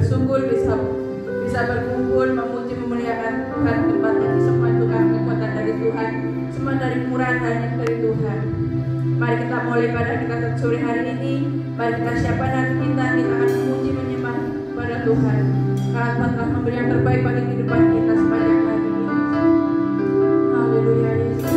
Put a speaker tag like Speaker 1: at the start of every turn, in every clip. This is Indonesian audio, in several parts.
Speaker 1: bersungguh bisa berkumpul memuji memuliakan Tuhan. Tempat ini semua Tuhan kekuatan dari Tuhan, semua dari murahan hanya dari Tuhan. Mari kita mulai pada kita sore hari ini. Mari kita siapkan hati kita akan memuji menyembah pada Tuhan. Karena Tuhan telah memberi yang terbaik bagi kehidupan kita sepanjang hari ini. Haleluya Yesus.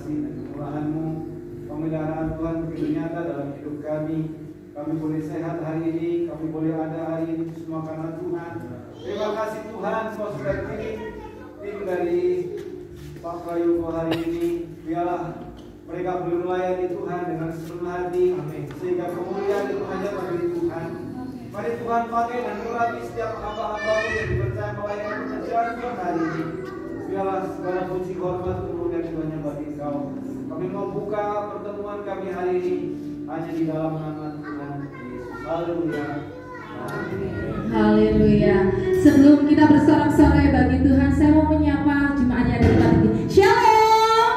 Speaker 2: kasih dan kemurahan-Mu, pemeliharaan Tuhan begitu nyata dalam hidup kami. Kami boleh sehat hari ini, kami boleh ada hari ini semua karena Tuhan. Terima kasih Tuhan, Kau sudah kirim tim dari Pak Prayugo hari ini. Biarlah mereka boleh melayani Tuhan dengan sepenuh hati, sehingga kemuliaan itu hanya bagi Tuhan. Mari Tuhan pakai dan urapi setiap hamba-hamba-Mu yang dipercaya melayani pekerjaan Tuhan hari ini. Biarlah segala puji hormat kemuliaan itu hanya bagi Engkau. Kami membuka pertemuan kami hari ini hanya di dalam nama Tuhan Yesus. Haleluya.
Speaker 3: Haleluya. Sebelum kita bersorak-sorai bagi Tuhan, saya mau menyapa jemaatnya dari tempat ini. Shalom.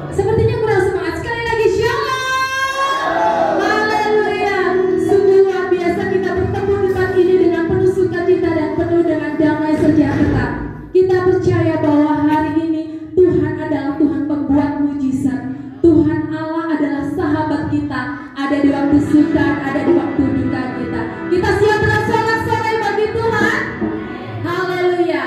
Speaker 3: Sepertinya kurang semangat. Sekali lagi shalom. Haleluya. Sungguh luar biasa kita bertemu di tempat ini dengan penuh sukacita dan penuh dengan damai sejahtera. Kita percaya bahwa hari ini Tuhan adalah Tuhan pembuat mujizat. Tuhan Allah adalah sahabat kita. Ada di waktu suka, ada di waktu duka kita. Kita siap bersorak-sorai bagi Tuhan. Haleluya.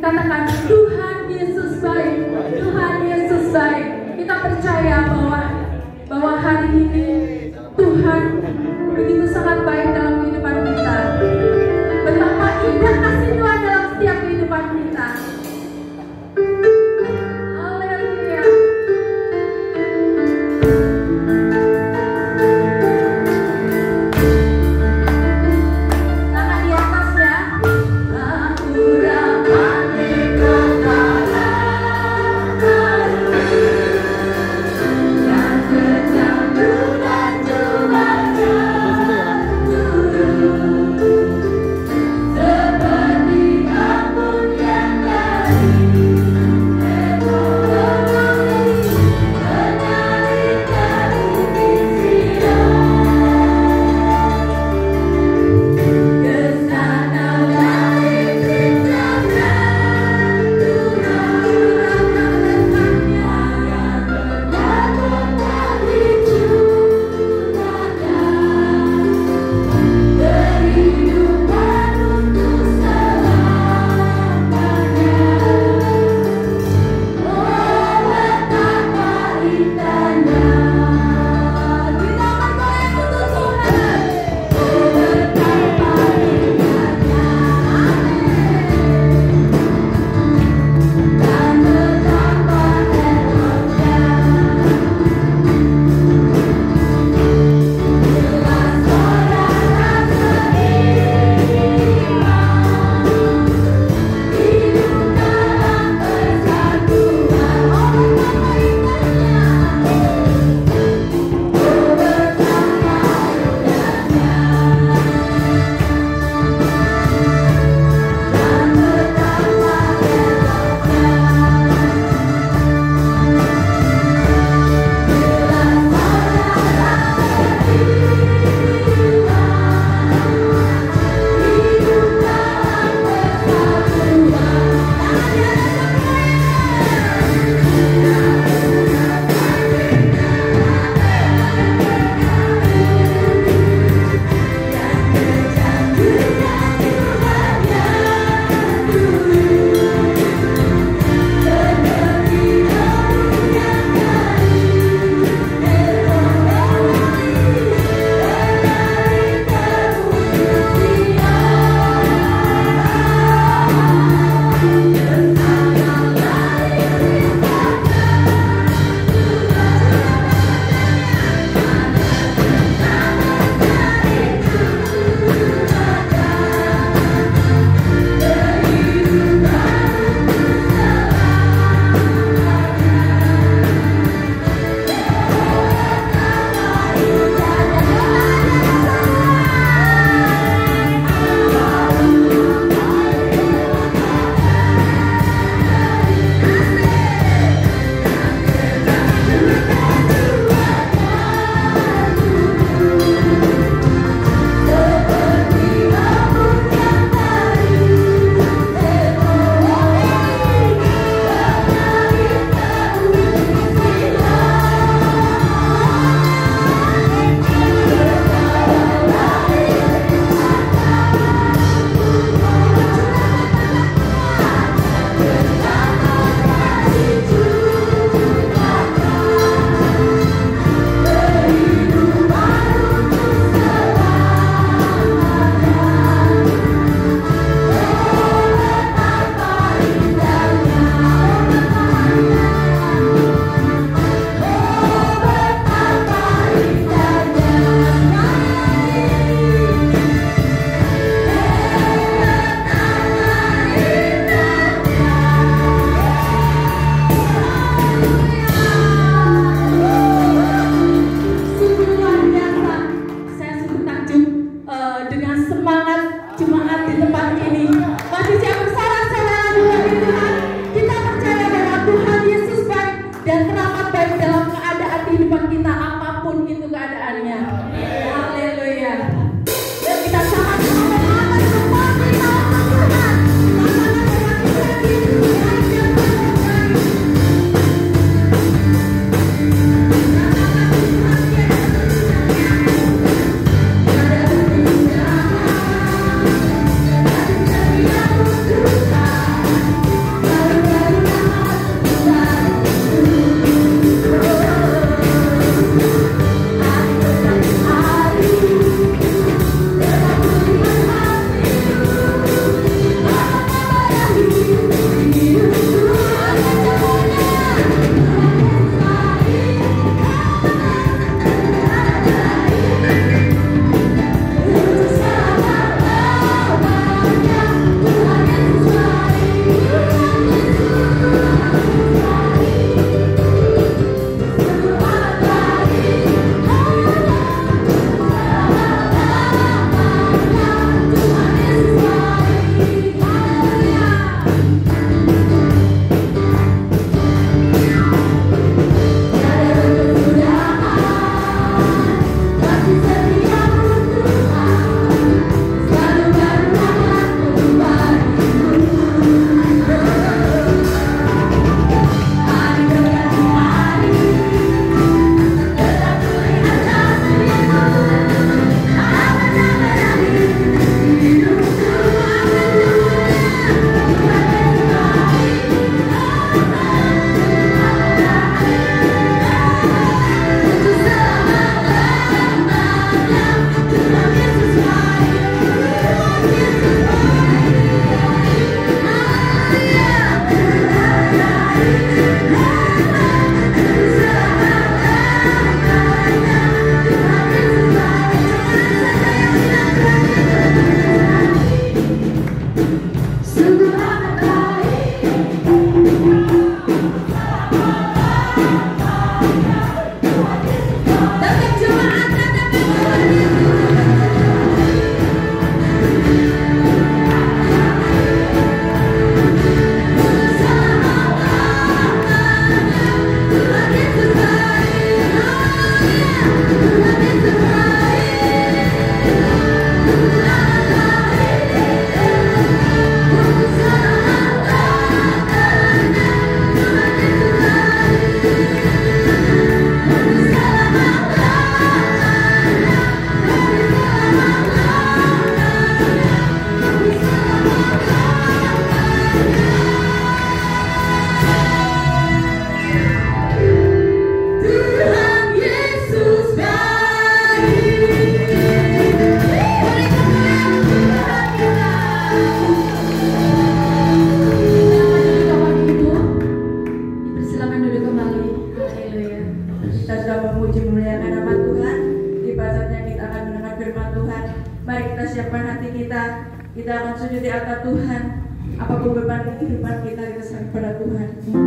Speaker 3: Katakan, Tuhan Yesus baik, Tuhan Yesus baik. Kita percaya bahwa hari ini Tuhan begitu sangat baik dalam kehidupan kita. Betapa indah kasih Tuhan dalam setiap kehidupan kita. Haleluya. Tangan di atas ya. Aku dapat dikatakan yang kecanduan dan cobanya turun seperti kabut yang
Speaker 1: sujud di altar Tuhan. Apapun beban kehidupan kita serahkan kepada Tuhan.
Speaker 3: Ku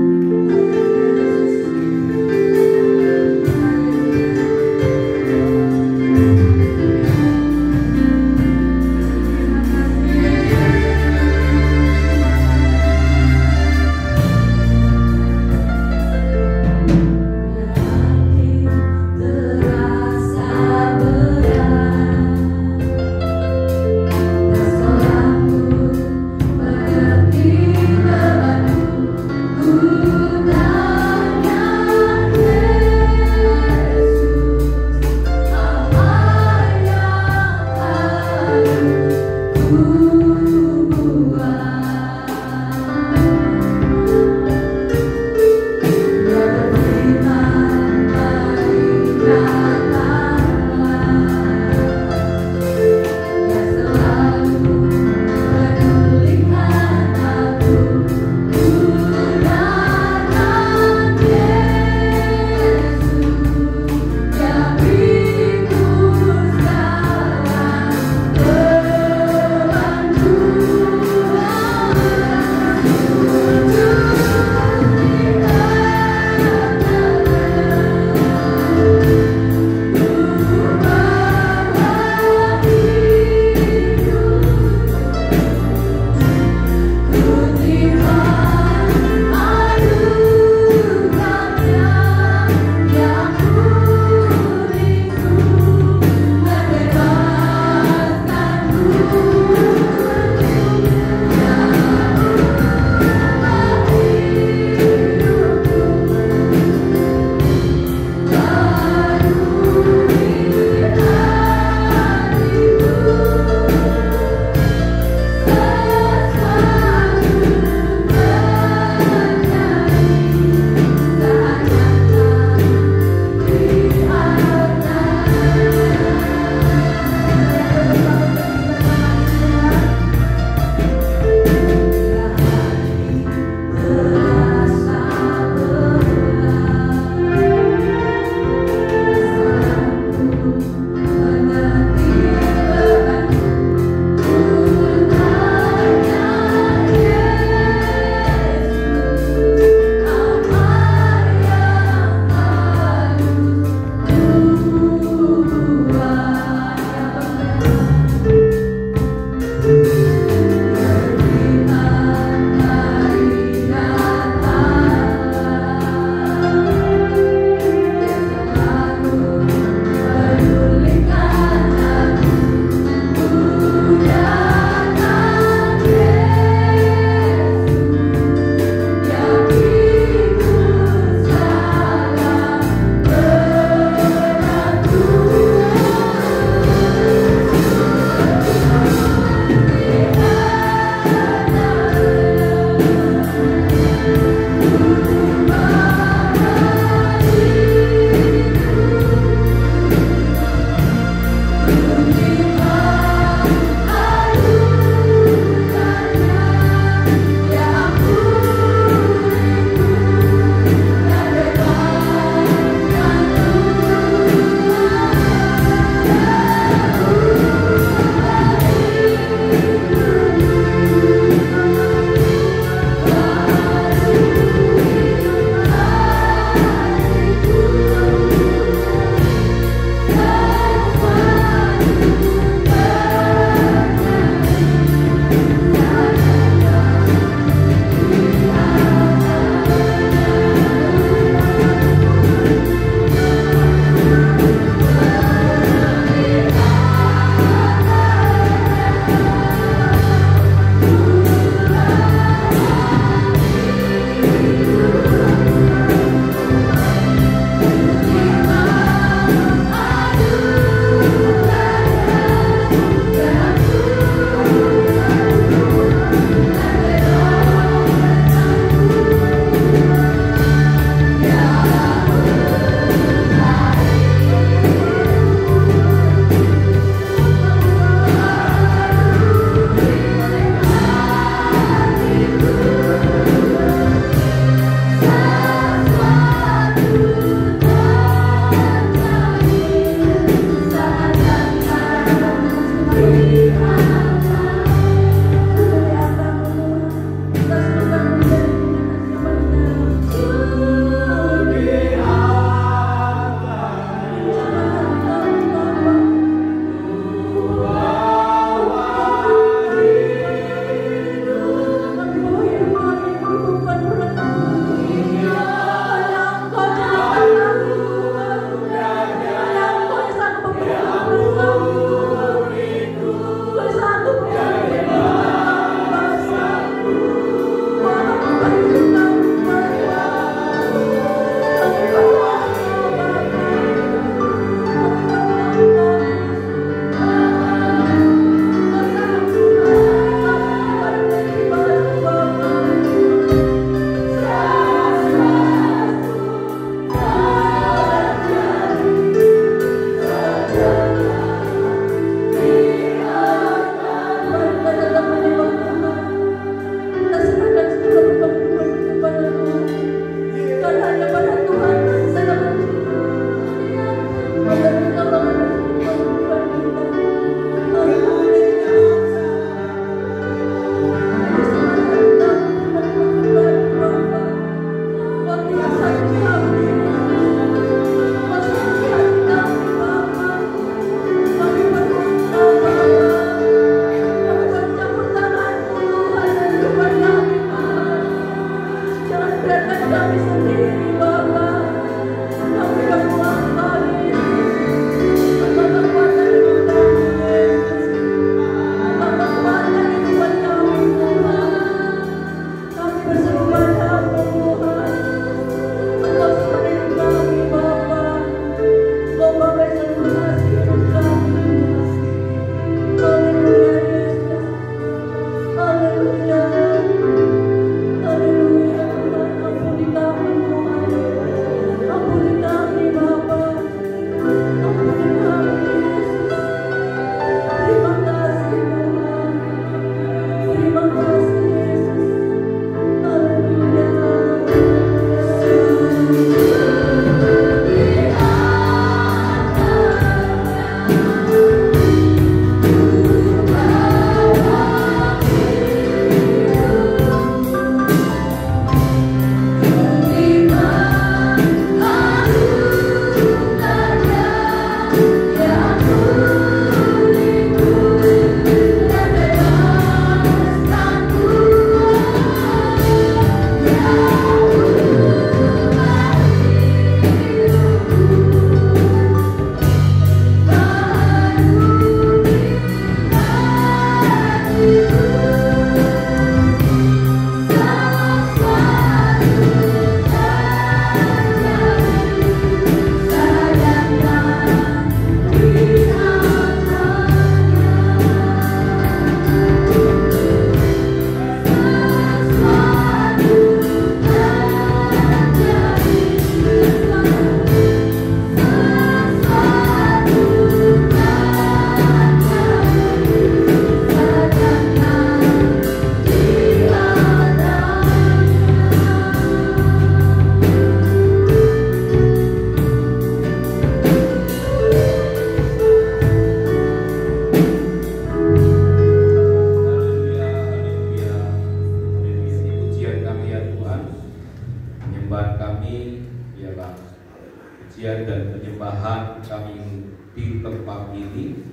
Speaker 4: pujian dan penyembahan kami di tempat ini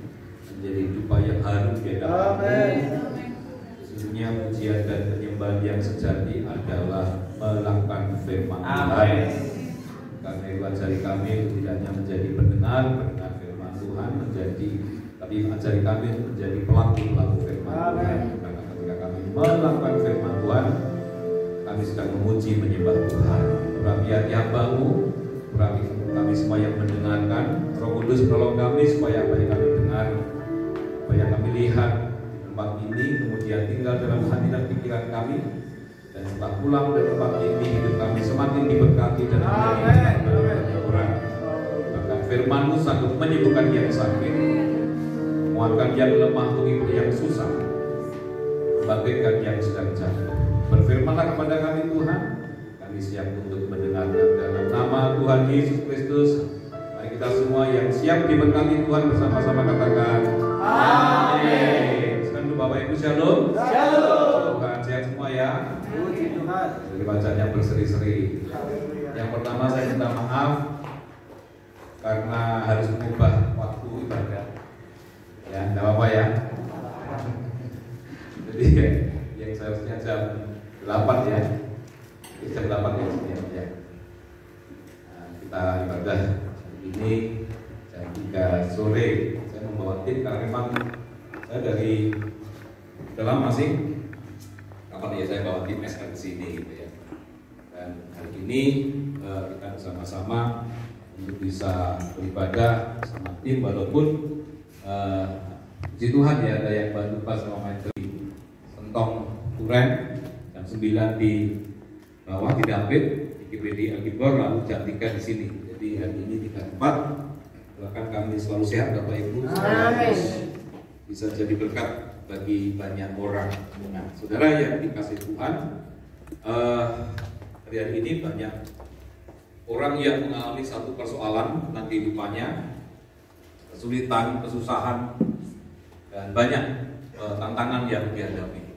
Speaker 4: menjadi dupa yang harum di hadapan-Mu. Sesungguhnya pujian dan penyembahan yang sejati adalah melakukan firman Tuhan. Karena itu ajari kami tidak hanya menjadi pendengar firman Tuhan, tapi ajari kami untuk menjadi pelaku firman Tuhan. Karena ketika kami melakukan firman Tuhan, kami sedang memuji menyembah Tuhan. Urapi hati hamba-Mu, urapi kami semua yang mendengarkan. Roh Kudus tolong kami supaya apa yang kami dengar, apa yang kami lihat di tempat ini kemudian tinggal dalam hati dan pikiran kami, dan setelah pulang dari tempat ini hidup kami semakin diberkati dan menjadi orang. Bahkan firman-Mu sanggup menyembuhkan yang sakit, menguatkan yang lemah, menghibur yang susah, membangkitkan yang sedang jatuh. Berfirmanlah kepada kami Tuhan, kami siap untuk mendengarkan. Dalam nama Tuhan Yesus Kristus, mari kita semua yang siap diberkati Tuhan bersama-sama katakan amin. Sekarang Bapak Ibu shalom. Shalom. Tuhan sehat semua ya.
Speaker 2: Puji Tuhan.
Speaker 4: Dari bacanya berseri-seri. Yang pertama saya minta maaf karena harus mengubah waktu ibadah. Ya, tidak apa-apa ya. Jadi yang seharusnya jam 8 ya, jam 8 ya. Nah, kita ibadah ini jam 3 sore. Saya membawa tim karena memang saya dari dalam masih kapan ya saya bawa tim SR ke sini gitu ya. Dan hari ini kita bersama-sama untuk bisa beribadah sama tim, walaupun puji Tuhan ya ada yang bantu pas sama main Sentong Turen jam 9 di bawah di David, di GPD Alkibor, lalu jam 3 di sini. Jadi hari ini 3 tempat. Doakan kami selalu sehat Bapak Ibu, bisa jadi berkat bagi banyak orang. Nah, saudara yang dikasih Tuhan, hari ini banyak orang yang mengalami satu persoalan tentang kehidupannya, kesulitan, kesusahan, dan banyak tantangan yang dihadapi.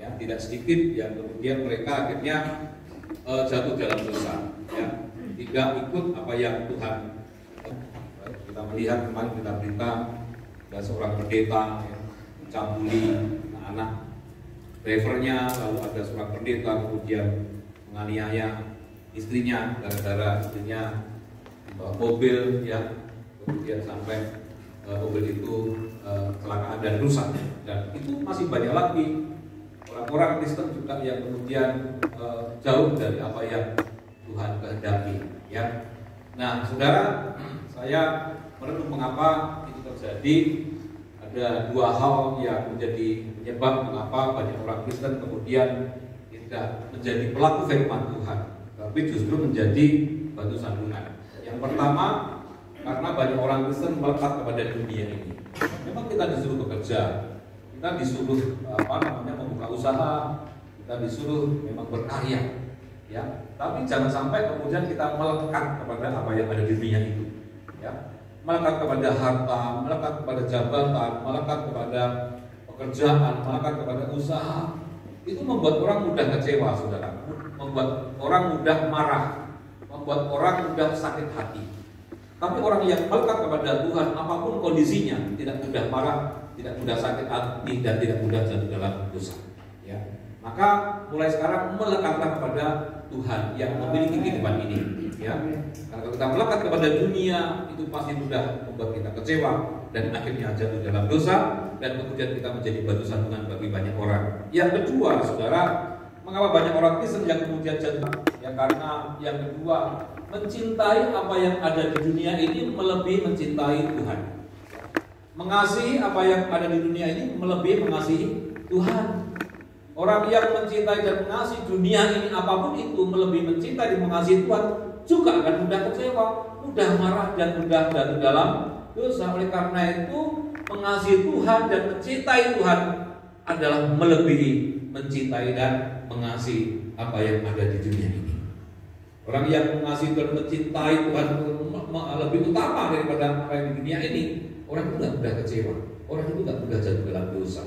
Speaker 4: Ya, tidak sedikit yang kemudian mereka akhirnya jatuh dalam dosa, ya, tidak ikut apa yang Tuhan. Kita melihat kemarin kita berita ada seorang pendeta ya, mencabuli anak drivernya, lalu ada seorang pendeta kemudian menganiaya istrinya gara-gara istrinya dibawa mobil, ya, kemudian sampai mobil itu kecelakaan dan rusak. Dan itu masih banyak lagi orang-orang Kristen juga yang kemudian jauh dari apa yang Tuhan kehendaki, ya. Nah, saudara, saya merenung mengapa itu terjadi. ada dua hal yang menjadi penyebab mengapa banyak orang Kristen kemudian tidak menjadi pelaku firman Tuhan, tapi justru menjadi batu sandungan. Yang pertama, karena banyak orang Kristen melekat kepada dunia ini. Memang kita disuruh bekerja, kita disuruh membuka usaha, kita disuruh memang berkarya, ya. Tapi jangan sampai kemudian kita melekat kepada apa yang ada di dunia itu, ya. Melekat kepada harta, melekat kepada jabatan, melekat kepada pekerjaan, melekat kepada usaha. Itu membuat orang mudah kecewa, saudara. Membuat orang mudah marah, membuat orang mudah sakit hati. Tapi orang yang melekat kepada Tuhan, apapun kondisinya, tidak mudah marah, tidak mudah sakit hati, dan tidak mudah jatuh dalam dosa, ya. Maka mulai sekarang melekatlah kepada Tuhan yang memiliki kehidupan ini, ya. Karena kalau kita melekat kepada dunia, itu pasti mudah membuat kita kecewa dan akhirnya jatuh dalam dosa, dan kemudian kita menjadi batu sandungan bagi banyak orang. Yang kedua, saudara, mengapa banyak orang Kristen yang kemudian jatuh? Ya karena yang kedua, mencintai apa yang ada di dunia ini melebihi mencintai Tuhan. Mengasihi apa yang ada di dunia ini melebihi mengasihi Tuhan. Orang yang mencintai dan mengasihi dunia ini apapun itu melebihi mencintai dan mengasihi Tuhan juga akan mudah kecewa, mudah marah, dan mudah jatuh dalam dosa. Oleh karena itu, mengasihi Tuhan dan mencintai Tuhan adalah melebihi mencintai dan mengasihi apa yang ada di dunia ini. Orang yang mengasihi dan mencintai Tuhan lebih utama daripada apa yang di dunia ini. Orang itu tidak mudah kecewa, orang itu tidak mudah jatuh dalam dosa.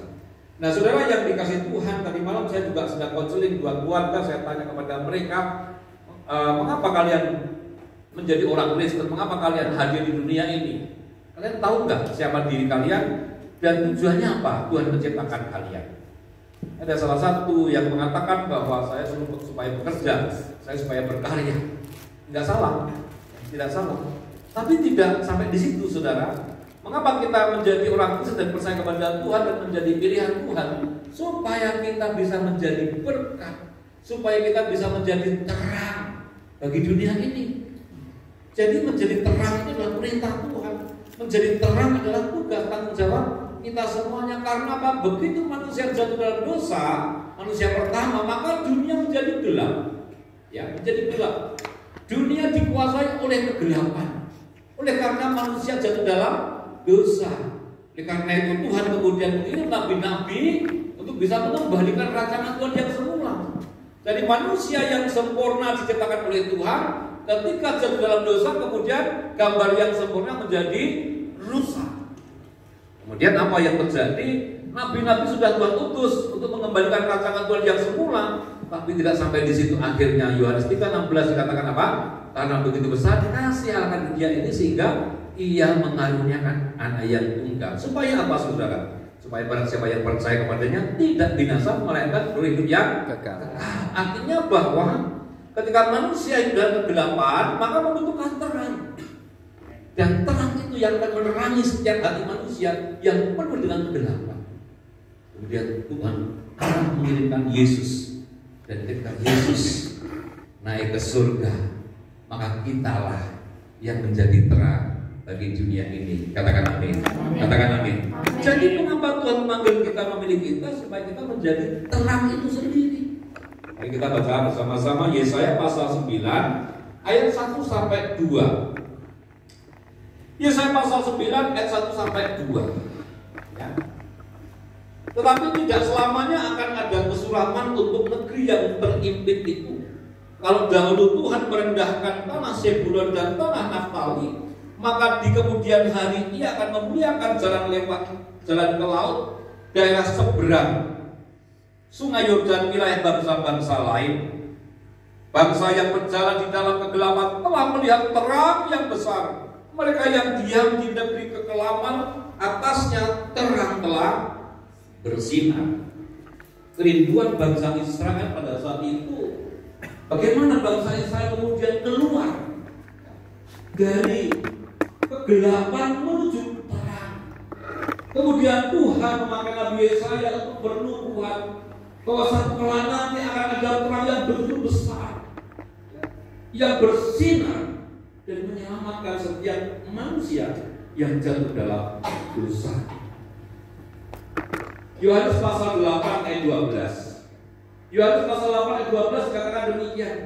Speaker 4: Nah, saudara yang dikasih Tuhan, tadi malam saya juga sedang konseling dua keluarga. Saya tanya kepada mereka, mengapa kalian menjadi orang Kristen? Mengapa kalian hadir di dunia ini? Kalian tahu nggak siapa diri kalian dan tujuannya apa Tuhan menciptakan kalian? Ada salah satu yang mengatakan bahwa saya supaya bekerja, saya supaya berkarya. Tidak salah, tidak salah. Tapi tidak sampai di situ, saudara. Mengapa kita menjadi orang Kristen dan percaya kepada Tuhan dan menjadi pilihan Tuhan? Supaya kita bisa menjadi berkat, supaya kita bisa menjadi terang bagi dunia ini. Jadi menjadi terang itu adalah perintah Tuhan. Menjadi terang adalah tugas tanggung jawab kita semuanya. Karena apa? Begitu manusia jatuh dalam dosa, manusia pertama, maka dunia menjadi gelap. Ya, menjadi gelap. Dunia dikuasai oleh kegelapan. Oleh karena manusia jatuh dalam dosa. Oleh karena itu Tuhan kemudian mengirim nabi-nabi untuk bisa mengembalikan rancangan Tuhan yang semula. Jadi manusia yang sempurna diciptakan oleh Tuhan, ketika jatuh dalam dosa, kemudian gambar yang sempurna menjadi rusak. Kemudian apa yang terjadi? Nabi-nabi sudah Tuhan utus untuk mengembalikan rancangan Tuhan yang semula, tapi tidak sampai di situ. Akhirnya Yohanes 3:16 dikatakan apa? Karena begitu besar kasih Allah akan dunia ini sehingga Ia mengaruniakan anak yang tunggal. Supaya apa, saudara? Supaya barang siapa yang percaya kepadanya tidak binasa, melainkan berhidup yang kekal. Artinya bahwa ketika manusia hidup dalam kegelapan, maka membutuhkan terang. Dan terang itu yang akan menerangi setiap hati manusia yang penuh dengan kegelapan. Kemudian Tuhan akan mengirimkan Yesus. Dan ketika Yesus naik ke surga, maka kitalah yang menjadi terang bagi dunia ini. Katakan amin. Katakan amin. Jadi mengapa Tuhan memanggil kita, memilih kita, supaya kita menjadi terang itu sendiri. Mari kita baca bersama-sama Yesaya pasal 9 ayat 1 sampai 2. Yesaya pasal 9 ayat 1 sampai 2. Ya. Tetapi tidak selamanya akan ada kesuraman untuk negeri yang terimpit itu. Kalau dahulu Tuhan merendahkan tanah Zebulon dan tanah Naftali, maka di kemudian hari Ia akan memuliakan jalan lewat jalan ke laut, daerah seberang Sungai Yordan, wilayah bangsa-bangsa lain. Bangsa yang berjalan di dalam kegelapan telah melihat terang yang besar. Mereka yang diam di negeri kekelaman, atasnya terang telah bersinar. Kerinduan bangsa Israel pada saat itu, bagaimana bangsa Israel kemudian keluar dari kegelapan menuju terang. Kemudian Tuhan memakai Nabi Yesaya untuk bernubuat bahwa satu kala nanti akan ada terang yang begitu besar, yang bersinar dan menyelamatkan setiap manusia yang jatuh dalam dosa. Yohanes pasal 8 ayat 12. Yohanes pasal 8 ayat 12 katakan demikian.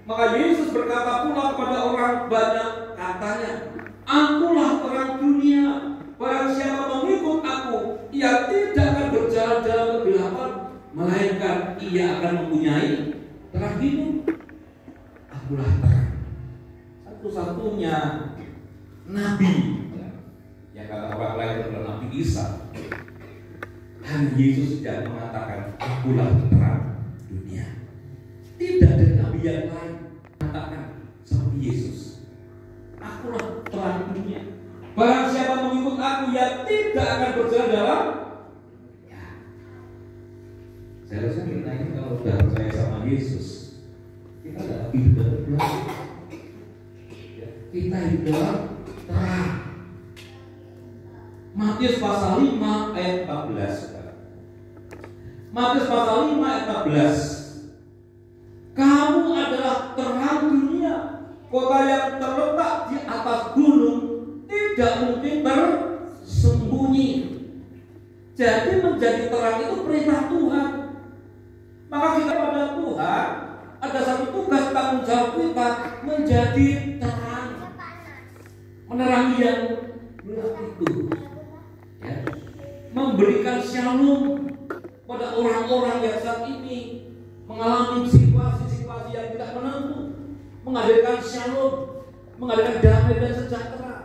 Speaker 4: Maka Yesus berkata pula kepada orang banyak, katanya, Akulah terang dunia. Barang siapa mengikut aku, ia tidak akan berjalan dalam kegelapan, melainkan ia akan mempunyai terang hidup. Akulah terang. Satu-satunya nabi yang kata orang lain adalah Nabi Isa. Dan Yesus tidak mengatakan akulah terang dunia. Tidak ada nabi yang lain mengatakan seperti Yesus. Akulah terang dunia. Barang siapa mengikut aku, ia tidak akan berjalan dalam. Ya. Seharusnya kita ini kalau sudah percaya sama Yesus, kita tidak hidup dalam ya, kita hidup dalam terang. Matius pasal 5 ayat 14. Matius pasal 5 ayat 14. Kamu adalah terang dunia. Kota yang terletak di atas gunung tidak mungkin tersembunyi. Jadi menjadi terang itu perintah Tuhan. Maka kita pada Tuhan ada satu tugas tanggung jawab kita menjadi terang, menerangi yang gelap itu. Ya. Memberikan shalom pada orang-orang yang saat ini mengalami situasi-situasi yang tidak menentu, menghadirkan shalom, menghadirkan damai dan sejahtera.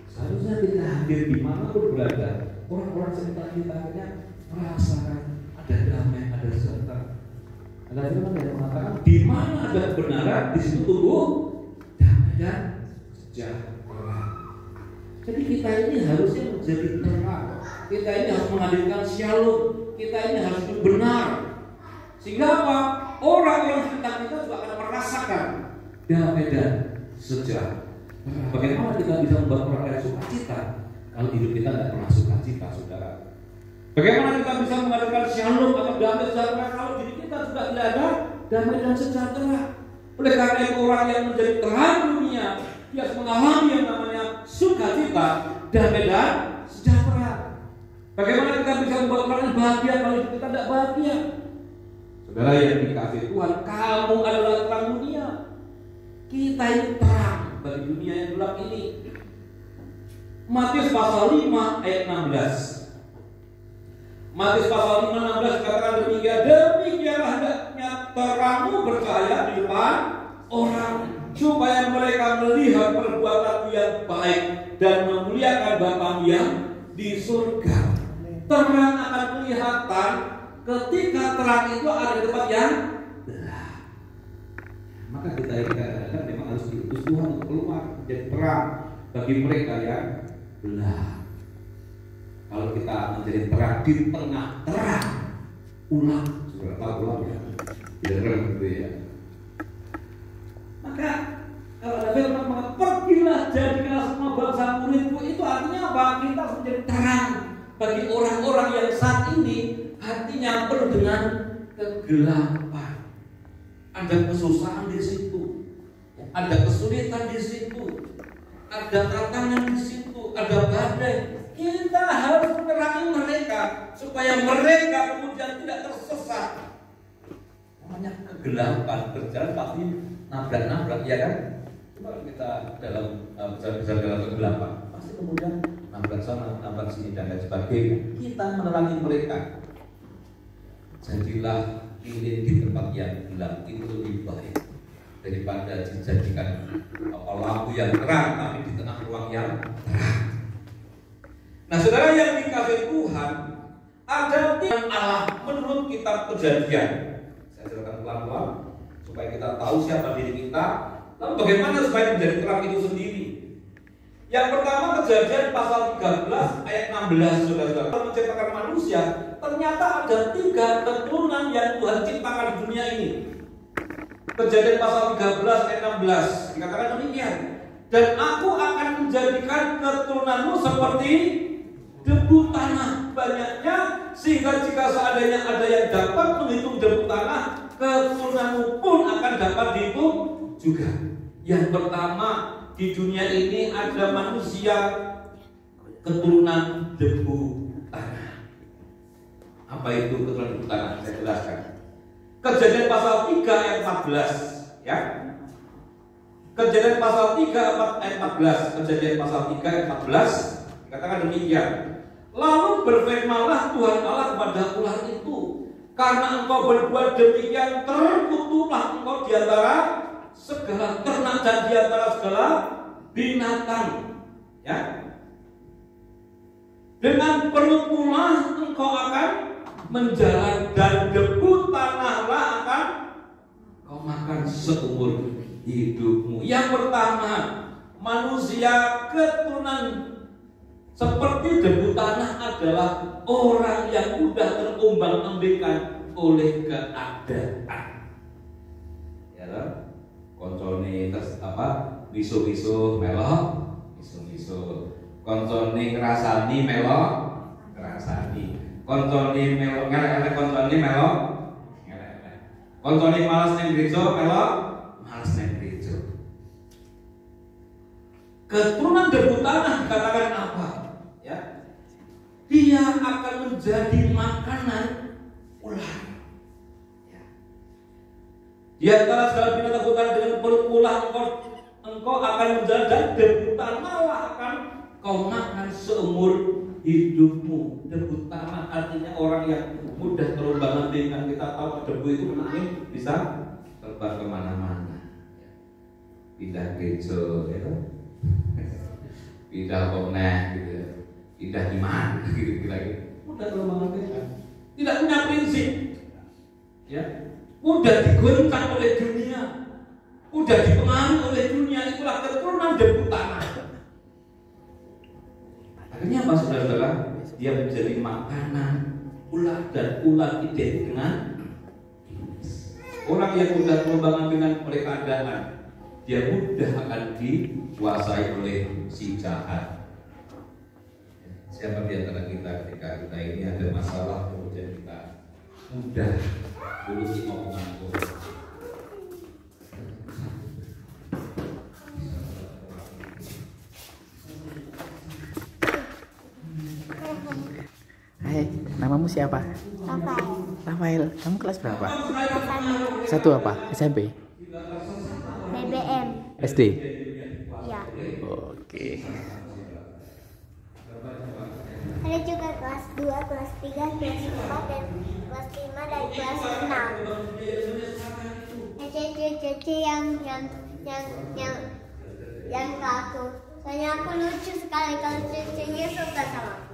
Speaker 4: Seharusnya kita hadir di mana pun berada, orang-orang sekitar kita merasakan ada damai, ada sejahtera. Ada firman yang mengatakan di mana ada kebenaran, di situ tumbuh damai dan sejahtera. Jadi kita ini harusnya menjadi terang. Kita ini harus menghadirkan shalom. Kita ini harus hidup benar. Sehingga apa? Orang-orang sekitar kita juga akan merasakan damai dan sejahtera. Bagaimana kita bisa membuat orang lain sukacita kalau hidup kita tidak pernah sukacita, saudara? Bagaimana kita bisa menghadirkan shalom atau damai sejahtera kalau diri kita juga tidak ada damai dan sejahtera? Oleh karena itu orang yang menjadi terang dunia, dia harus mengalami yang namanya sukacita, damai dan sejahtera. Bagaimana kita bisa membuat orang bahagia kalau hidup kita tidak bahagia? Saudara yang dikasihi Tuhan, kamu adalah terang dunia. Kita ini terang bagi dunia yang gelap ini. Matius pasal 5 ayat 16. Matius pasal 5 16 katakan demikian, demikianlah hendaknya terangmu bercahaya di depan orang, supaya mereka melihat perbuatanmu yang baik dan memuliakan Bapamu yang di surga. Terang akan kelihatan ketika terang itu ada di tempat yang gelap. Maka kita ini kadang-kadang memang harus diutus Tuhan untuk keluar menjadi terang bagi mereka yang gelap. Kalau kita menjadi terang di tengah terang, ulang, sudah tahu ulang ya, terang gitu ya. Maka kalau ada firman maka pergilah jadikanlah semua bangsa muridku, itu artinya apa? Kita harus menjadi terang bagi orang-orang yang saat ini hatinya penuh dengan kegelapan. Ada kesusahan di situ, ada kesulitan di situ, ada tantangan di situ, ada badai. Kita harus menerangi mereka supaya mereka kemudian tidak tersesat. Namanya kegelapan, berjalan pasti nabrak-nabrak, ya kan? Coba kita dalam berjalan dalam kegelapan, pasti kemudian nabrak sana, nabrak sini dan lain sebagainya. Kita menerangi mereka. Jadilah lilin di tempat yang gelap itu lebih baik daripada dijadikan lampu yang terang tapi di tengah ruang yang terang. Nah, saudara yang dikasihi Tuhan, ada yang Allah menurut kitab Kejadian. Saya jelaskan pelan-pelan supaya kita tahu siapa diri kita, lalu bagaimana supaya menjadi terang itu sendiri. Yang pertama, Kejadian pasal 13 ayat 16, saudara-saudara. Kalau menciptakan manusia, ternyata ada 3 keturunan yang Tuhan ciptakan di dunia ini. Kejadian pasal 13 ayat 16 dikatakan demikian, dan aku akan menjadikan keturunanmu seperti debu tanah banyaknya, sehingga jika seandainya ada yang dapat menghitung debu tanah, keturunanmu pun akan dapat dihitung juga. Yang pertama, di dunia ini ada manusia keturunan debu tanah. Apa itu keturunan debu tanah? Saya jelaskan. Kejadian pasal 3 ayat 14, ya. Kejadian pasal 3 ayat 14. Kejadian pasal 3 ayat 14 dikatakan demikian. Lalu berfirmanlah Tuhan Allah kepada ular itu, karena engkau berbuat demikian, terkutuklah engkau di antara segala ternak dan di antara segala binatang, ya. Dengan perut pula engkau akan menjalan, dan debu tanahlah akan kau makan seumur hidupmu. Yang pertama, manusia keturunan seperti debu tanah adalah orang yang mudah terombang-ambingkan oleh keadaan. Ya toh? Koncone tes wisu-wisu melok, wisu-wisu. Koncone ngrasani melok, ngrasani. Koncone melok ngelek-elek, koncone melok, ngelek-elek. Koncone malas ning gereja melok, malas ning gereja. Keturunan debu tanah dikatakan apa? Ya, dia akan menjadi makanan ular. Ya. Di antara segala binatang hutan dengan perut ular engkau akan menjalan, dan debu tanahlah akan kau makan seumur hidupmu. Debu tanah artinya orang yang mudah terombang-ambingkan. Kita tahu debu itu mungkin bisa terbang kemana-mana. Pindah gereja, ya, pindah komneh, gitu. Tidak iman, gitu-gitu. Mudah terombang-ambingkan. Tidak punya prinsip, ya. Mudah digoncang oleh dunia, mudah dipengaruhi oleh dunia. Itulah keturunan debu tanah. Akhirnya apa, saudara-saudara? Dia menjadi makanan ular, dan ular identik dengan orang yang mudah terombang-ambingkan oleh keadaan. Dia mudah akan dikuasai oleh si jahat. Siapa di antara kita ketika kita ini ada masalah, kemudian kita mudah dulu omongan orang.
Speaker 5: Hai, namamu siapa?
Speaker 6: Rafael.
Speaker 5: Rafael, kamu kelas berapa?
Speaker 6: Satu.
Speaker 5: 1 apa? SMP?
Speaker 6: BBM.
Speaker 5: SD?
Speaker 6: Ya.
Speaker 5: Oke.
Speaker 6: Ada juga kelas 2, kelas 3, kelas 4, dan kelas 5 dan kelas 6. Cece yang ke aku. Soalnya aku lucu sekali kalau cecenya suka sama aku.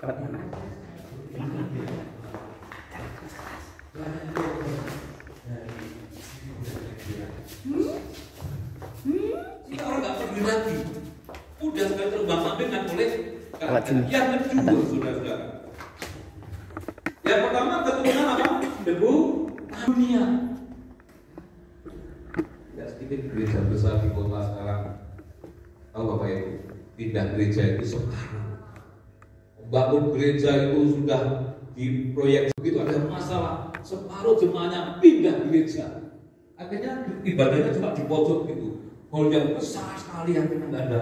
Speaker 5: Lewat mana?
Speaker 4: Kita orang nggak peduli lagi, udah sekali terombang-ambingkan oleh
Speaker 5: Lewat sini.
Speaker 4: yang kedua, saudara-saudara. Yang pertama, keturunan apa? Debu dunia. Ya, sedikit gereja besar di kota sekarang. Tahu Bapak Ibu, pindah gereja itu sekarang. Bangun gereja itu sudah di proyek begitu, ada masalah, separuh jemaahnya pindah gereja. Akhirnya ibadahnya cuma di pojok gitu. Hal yang besar sekali yang kita nggak ada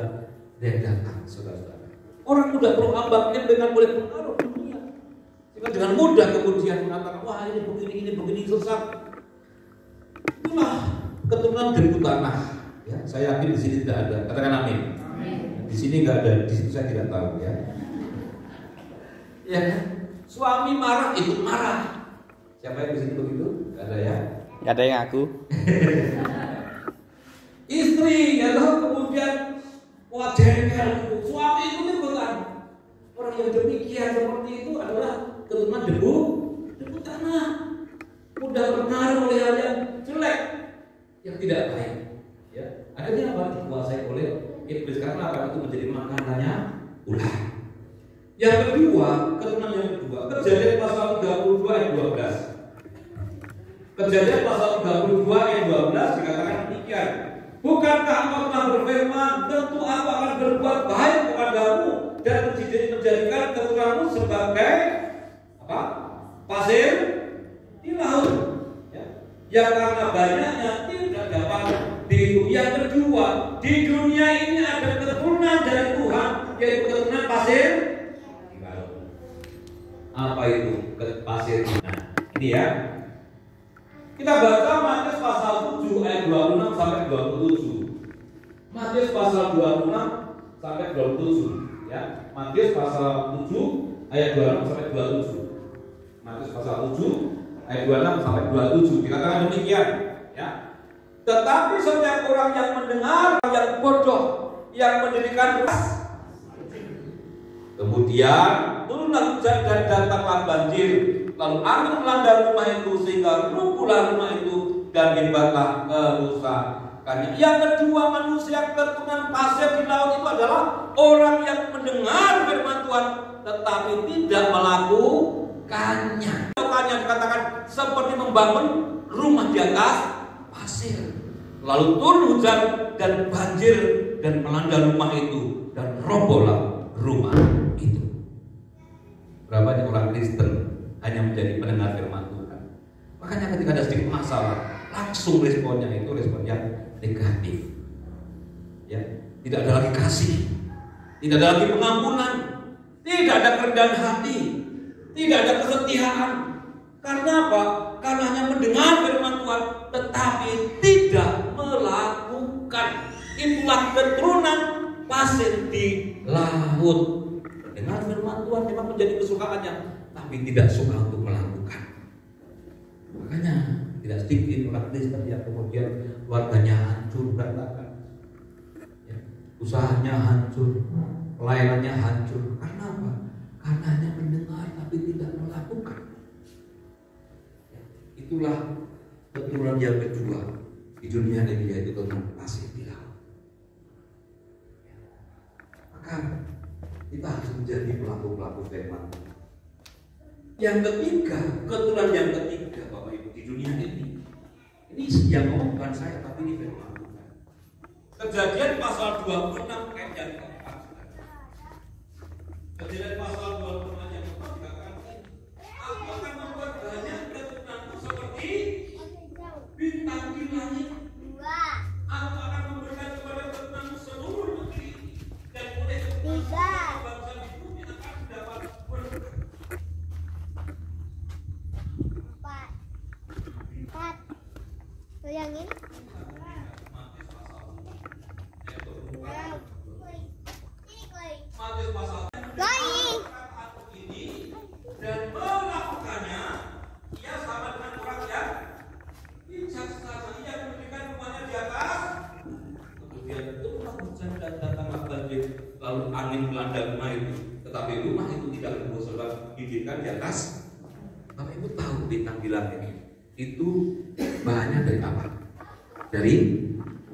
Speaker 4: datang, saudara-saudara. Orang mudah terombang-ambing dengan oleh pengaruh dunia. Sehingga dengan mudah kemudian mengatakan, wah ini begini sesat. Itulah keturunan debu tanah. Ya, saya yakin di sini tidak ada. Katakan amin. Di sini nggak ada, di situ saya tidak tahu ya. Ya, suami marah ikut marah. Siapa yang di sini begitu? Gak ada ya?
Speaker 5: Gak ada yang aku.
Speaker 4: Istri, ya tahu kemudian jengkel. Suami itu bukan orang yang demikian seperti itu adalah keturunan debu tanah. Mudah terpengaruh oleh hal yang jelek, yang tidak baik. Ya, akhirnya apa? Dikuasai oleh iblis, karena apa? Itu menjadi makanannya ular. Yang kedua, keturunan yang kedua, Kejadian pasal 32 ayat 12. Kejadian pasal 32 ayat 12 dikatakan demikian. Bukankah engkau telah berfirman, tentu aku akan berbuat baik kepadamu dan menjadikan keturunanmu sebagai apa? Pasir di laut. Ya. Yang karena banyaknya tidak dapat dihitung. Yang kedua, di dunia ini ada keturunan dari Tuhan, yaitu keturunan pasir di laut. Apa itu pasir? Nah, ini ya. Kita baca Matius pasal 7 ayat 26 sampai 27. Matius pasal 26 sampai 27 ya. Matius pasal 7 ayat 26 sampai 27. Matius pasal 7 ayat 26 sampai 27 dikatakan demikian ya. Tetapi setiap orang yang mendengar yang bodoh yang mendirikan kemudian turunlah hujan dan datanglah banjir, lalu angin melanda rumah itu sehingga runtuhlah rumah itu dan akibatlah kerusakan. Yang kedua, manusia keturunan pasir di laut itu adalah orang yang mendengar firman Tuhan tetapi tidak melakukannya. Melakukannya dikatakan seperti membangun rumah di atas pasir, lalu turun hujan dan banjir dan melanda rumah itu dan robohlah rumah itu. Berapa banyak orang Kristen hanya menjadi pendengar firman Tuhan. Makanya ketika ada sedikit masalah, langsung responnya itu respon yang negatif. Ya, tidak ada lagi kasih, tidak ada lagi pengampunan, tidak ada kerendahan hati, tidak ada kesetiaan. Karena apa? Karena hanya mendengar firman Tuhan tetapi tidak melakukan. Itulah keturunan pasir di laut. Mendengar firman Tuhan memang menjadi kesukaannya, tapi tidak suka untuk melakukan. Makanya tidak sedikit orang Kristen yang kemudian keluarganya hancur berantakan, ya, usahanya hancur, pelayanannya hancur. Karena apa? Karena hanya mendengar tapi tidak melakukan. Ya, itulah keturunan yang kedua di dunia ini, yaitu keturunan pasir di laut. Ya. Maka kita harus menjadi pelaku-pelaku firman. Yang ketiga, keturunan yang ketiga, Bapak Ibu, di dunia ini yang ngomong bukan saya, tapi ini firman Tuhan. Kejadian pasal 26 ayat yang keempat. Kejadian pasal 26 ayat yang keempat dikatakan, aku akan membuat banyak keturunanmu seperti bintang di langit. Aku akan memberikan kepada keturunanmu seluruh negeri dan oleh keturunanmu bangsa di bumi akan dapat berkat.
Speaker 6: 4 Bayangin.
Speaker 4: Ini dan melakukannya, ia sama dengan orang yang bijaksana, ia mendirikan rumahnya di atas. Kemudian turunlah hujan dan datanglah banjir, lalu angin melanda rumah itu. Tetapi rumah itu tidak rubuh sebab didirikan di atas. Bapak Ibu tahu bintang di langit itu bahannya dari apa? Dari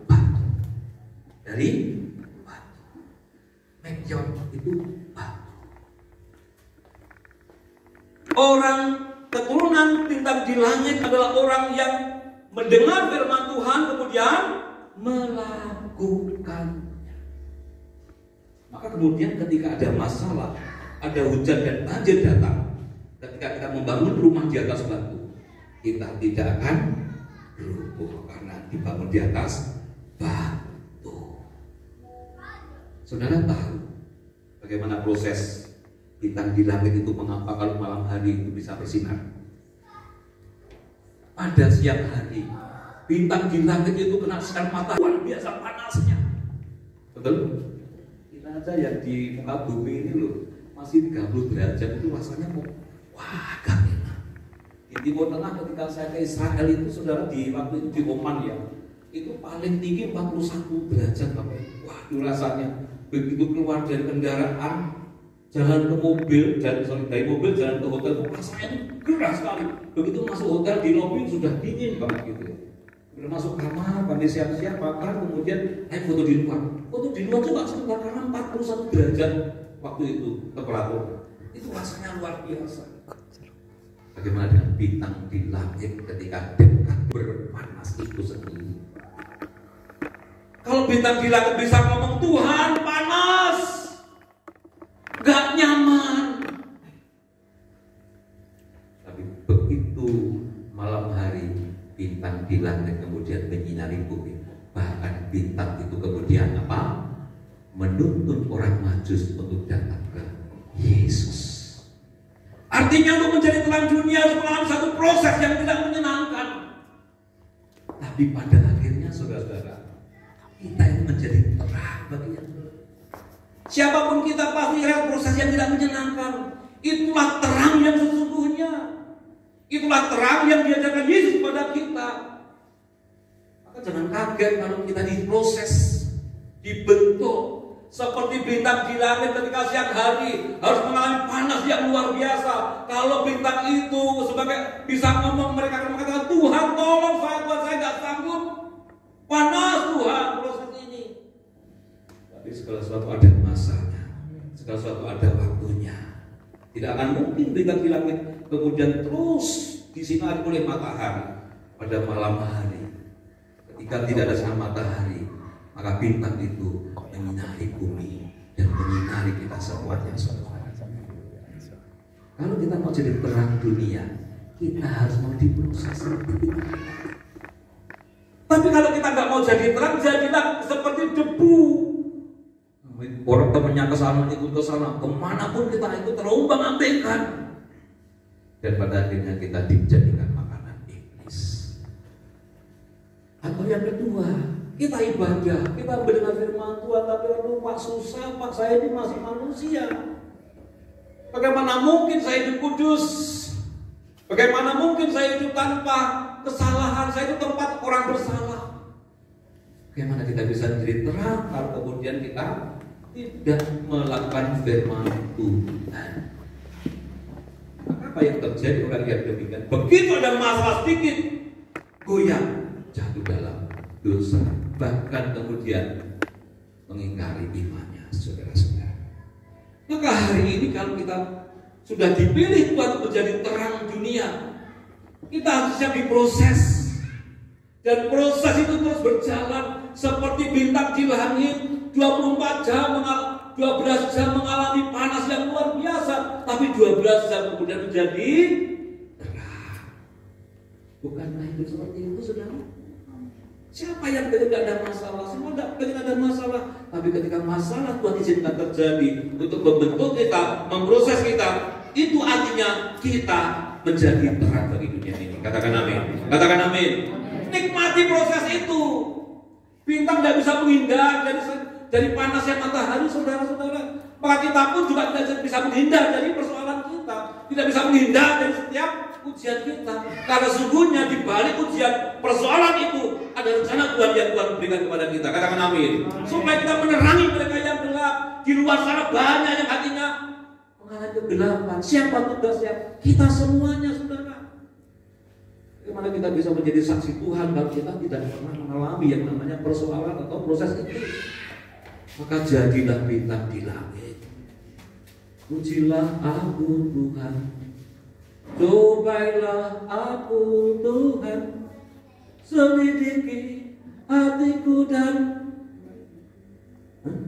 Speaker 4: batu. Dari batu. Meteor itu batu. Orang keturunan bintang di langit adalah orang yang mendengar firman Tuhan kemudian melakukannya. Maka kemudian ketika ada masalah, ada hujan dan banjir datang, ketika kita membangun rumah di atas batu, kita tidak akan runtuh karena dibangun di atas batu. Saudara tahu bagaimana proses bintang di langit itu, mengapa kalau malam hari itu bisa bersinar? Pada siang hari bintang di langit itu kena sinar matahari luar biasa panasnya. Betul? Kita aja yang di muka bumi ini loh masih 30 derajat itu rasanya mau wah gak enak. Di Timur Tengah ketika saya ke Israel itu, saudara, di waktu itu di Oman ya, itu paling tinggi 41 derajat Bapak. Wah, itu rasanya begitu keluar dari kendaraan, jalan ke mobil, dari mobil jalan ke hotel, rasanya gerah sekali. Begitu masuk hotel di lobi sudah dingin banget gitu. Belum masuk kamar, pandai siap-siap makan, kemudian naik foto di luar. Foto di luar coba sebentar karena 41 derajat waktu itu temperatur. Itu rasanya luar biasa. Bagaimana dengan bintang di langit ketika dekat berpanas itu sendiri? Kalau bintang di langit bisa ngomong, Tuhan panas, gak nyaman. Tapi begitu malam hari bintang di langit kemudian menyinari bumi, bahkan bintang itu kemudian apa? Menuntun orang Majus untuk datang ke Yesus. Artinya untuk menjadi terang dunia harus mengalami satu proses yang tidak menyenangkan. Tapi pada akhirnya saudara-saudara, kita itu menjadi terang bagi yang lain. Siapapun kita pasti ada proses yang tidak menyenangkan. Itulah terang yang sesungguhnya. Itulah terang yang diajarkan Yesus kepada kita. Maka jangan kaget kalau kita diproses, dibentuk seperti bintang di langit ketika siang hari harus mengalami panas yang luar biasa. Kalau bintang itu sebagai bisa ngomong, mereka akan mengatakan, Tuhan tolong saya, Tuhan saya nggak sanggup, panas Tuhan proses ini. Tapi segala sesuatu ada masanya, segala sesuatu ada waktunya. Tidak akan mungkin bintang di langit kemudian terus disinari oleh matahari pada malam hari. Ketika tidak ada sinar matahari, maka bintang itu menyinari bumi dan menyinari kita semuanya. Kalau kita mau jadi terang dunia, kita harus mau diproses seperti itu. Tapi kalau kita nggak mau jadi terang, jadilah seperti debu. Orang temannya ke sana, ikut ke sana, kemanapun kita ikut terombang-ambingkan. Dan pada akhirnya kita dijadikan makanan iblis. Atau yang kedua, kita ibadah, kita mendengar firman Tuhan, tapi aduh Pak susah, Pak saya ini masih manusia. Bagaimana mungkin saya hidup kudus? Bagaimana mungkin saya hidup tanpa kesalahan? Saya itu tempat orang bersalah. Bagaimana kita bisa menjadi terang kalau kemudian kita tidak melakukan firman Tuhan? Maka apa yang terjadi orang yang demikian? Begitu ada masalah sedikit, goyang, jatuh dalam dosa, bahkan kemudian mengingkari imannya, saudara-saudara. Maka hari ini kalau kita sudah dipilih Tuhan menjadi terang dunia, kita harusnya diproses. Dan proses itu terus berjalan seperti bintang di langit, 24 jam, 12 jam mengalami panas yang luar biasa, tapi 12 jam kemudian menjadi terang. Bukankah itu seperti itu, saudara? Siapa yang tidak ada masalah? Semua tidak ada masalah. Tapi ketika masalah Tuhan izinkan terjadi untuk membentuk kita, memproses kita, itu artinya kita menjadi terang bagi dunia ini. Katakan amin. Katakan amin. Nikmati proses itu. Bintang tidak bisa menghindar dari panasnya matahari, saudara-saudara. Maka kita pun juga tidak bisa menghindar dari persoalan kita. Tidak bisa menghindar dari setiap ujian kita. Karena sungguhnya di balik ujian persoalan itu ada rencana Tuhan yang Tuhan berikan kepada kita. Katakan amin. Supaya kita menerangi mereka yang gelap. Di luar sana banyak yang hatinya mengalami kegelapan. Siapa tugasnya? Kita semuanya, saudara. Bagaimana kita bisa menjadi saksi Tuhan kalau kita tidak pernah mengalami yang namanya persoalan atau proses itu? Maka jadilah bintang di langit. Pujilah aku Tuhan, cobailah aku Tuhan, selidiki hatiku dan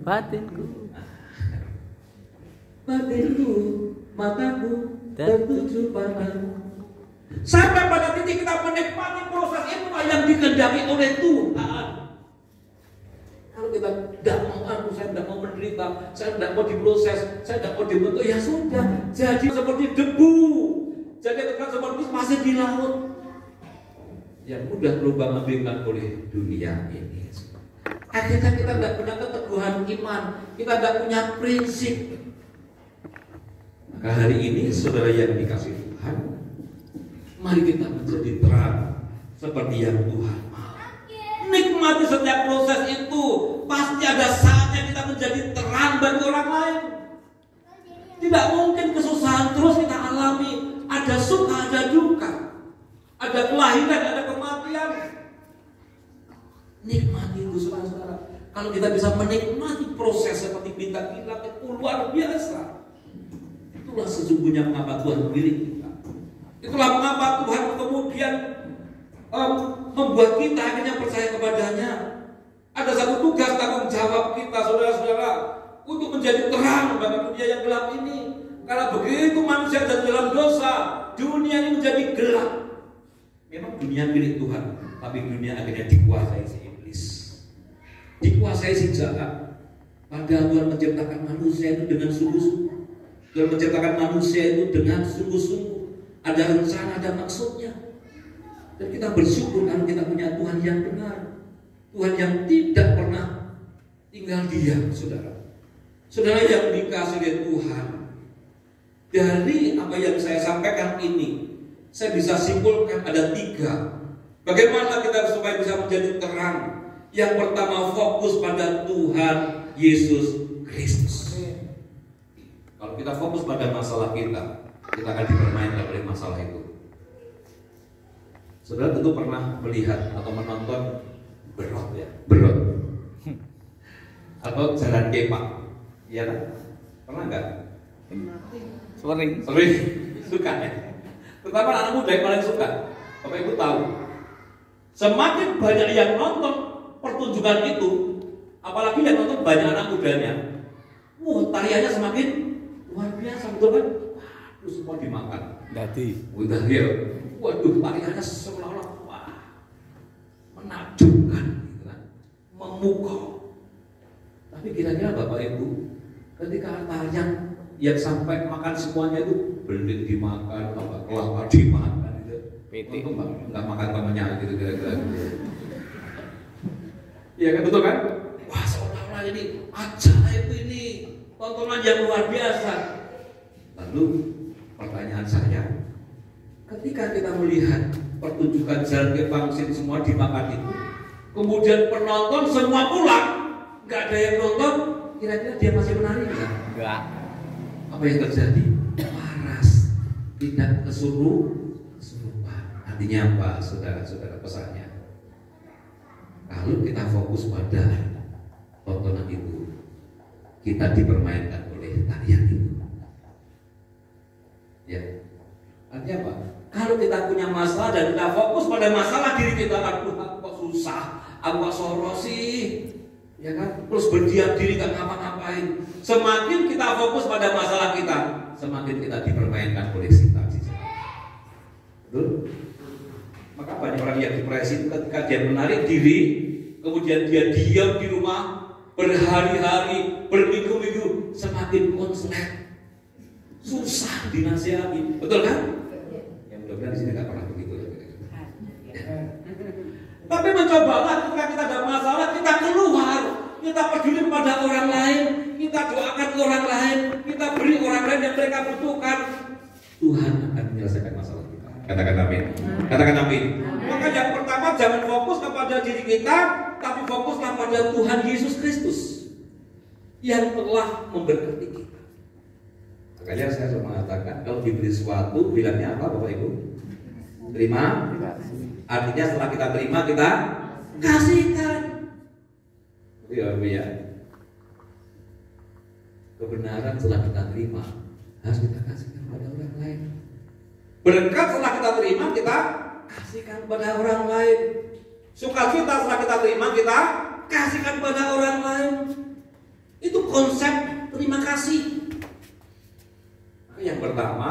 Speaker 4: batinku, mataku tertuju padamu. Sampai pada titik kita menikmati proses itu yang dikehendaki oleh Tuhan. Kalau kita tidak mau, saya tidak mau menderita, saya tidak mau diproses, saya tidak mau dibentuk, ya sudah, jadi seperti debu, jadi tetap seperti masih di laut yang mudah terombang-ambingkan oleh dunia ini. Akhirnya kita tidak punya keteguhan iman, kita tidak punya prinsip. Maka hari ini saudara yang dikasih Tuhan, mari kita menjadi terang seperti yang Tuhan mau. Nikmati setiap proses itu. Pasti ada saatnya kita menjadi terang bagi orang lain. Tidak mungkin kesusahan terus kita alami. Ada suka, ada duka, ada kelahiran, ada kematian. Nikmati itu, saudara-saudara. Kalau kita bisa menikmati proses seperti bintang di langit, luar biasa. Itulah sesungguhnya mengapa Tuhan memilih kita. Itulah mengapa Tuhan kemudian membuat kita akhirnya percaya kepadanya. Ada satu tugas tanggung jawab kita, saudara-saudara, untuk menjadi terang bagi dunia yang gelap ini. Karena begitu manusia jatuh dalam dosa, dunia ini menjadi gelap. Memang dunia milik Tuhan, tapi dunia akhirnya dikuasai si iblis, dikuasai si jahat. Padahal Tuhan menciptakan manusia itu dengan sungguh-sungguh. Tuhan menciptakan manusia itu dengan sungguh-sungguh. Ada rencana, ada maksudnya. Dan kita bersyukur kalau kita punya Tuhan yang benar, Tuhan yang tidak pernah tinggal diam, saudara. Saudara yang dikasihi oleh Tuhan, dari apa yang saya sampaikan ini, saya bisa simpulkan ada 3. Bagaimana kita supaya bisa menjadi terang? Yang pertama, fokus pada Tuhan Yesus Kristus. Kalau kita fokus pada masalah kita akan dipermainkan oleh masalah itu. Saudara tentu pernah melihat atau menonton Berot ya, Berot atau Jalan Kepak, iya kan? Pernah nggak?
Speaker 5: Sering.
Speaker 4: Suka ya. Terutama anak muda yang paling suka. Bapak Ibu tahu, semakin banyak yang nonton pertunjukan itu, apalagi yang nonton banyak anak mudanya, tariannya semakin luar biasa, betul kan? Waduh, semua dimakan. Udah ya. Waduh, tariannya seolah-olah menakjubkan, gitu kan? Memukau. Tapi kira-kira Bapak Ibu, ketika tarian yang sampai makan semuanya itu belit dimakan, kelapa dimakan, gitu. Itu nggak makan temannya, gitu kira-kira. Iya kan, betul kan? Wah, seolah-olah ini ajaib ini, tontonan yang luar biasa. Lalu pertanyaan saya, ketika kita melihat pertunjukan Jalan Kepak semua dimakan itu, kemudian penonton semua pulang, nggak ada yang nonton, kira-kira dia masih menari nggak?
Speaker 5: Enggak.
Speaker 4: Apa yang terjadi? Waras, tidak kesurupan. Artinya apa, saudara-saudara, pesannya? Kalau kita fokus pada tontonan itu, kita dipermainkan oleh tarian itu. Ya, artinya apa? Kalau kita punya masalah dan kita fokus pada masalah diri kita, aduh aku kok susah, aku kok soro sih, ya kan? Terus berdiam diri gak ngapa-ngapain. Semakin kita fokus pada masalah kita, semakin kita dipermainkan oleh setan. Betul? Maka banyak orang yang depresi ketika dia menarik diri, kemudian dia diam di rumah berhari-hari, berminggu-minggu, semakin konslet, susah dinasihati, betul kan? Mudah-mudahan di sini nggak pernah begitu ya. Tapi mencobalah ketika kita ada masalah, kita keluar, kita peduli pada orang lain, kita doakan orang lain, kita beri orang lain yang mereka butuhkan. Tuhan akan menyelesaikan masalah kita. Katakan amin. Katakan amin. Maka yang pertama, jangan fokus kepada diri kita, tapi fokuslah pada Tuhan Yesus Kristus yang telah memberkati kita. Makanya saya selalu mengatakan, kalau diberi sesuatu, bilangnya apa Bapak Ibu? Terima. Artinya setelah kita terima, kita kasihkan. Ya. Kebenaran setelah kita terima, harus kita kasihkan pada orang lain. Berkat setelah kita terima, kita kasihkan pada orang lain. Sukacita setelah kita terima, kita kasihkan pada orang lain. Itu konsep terima kasih. Yang pertama,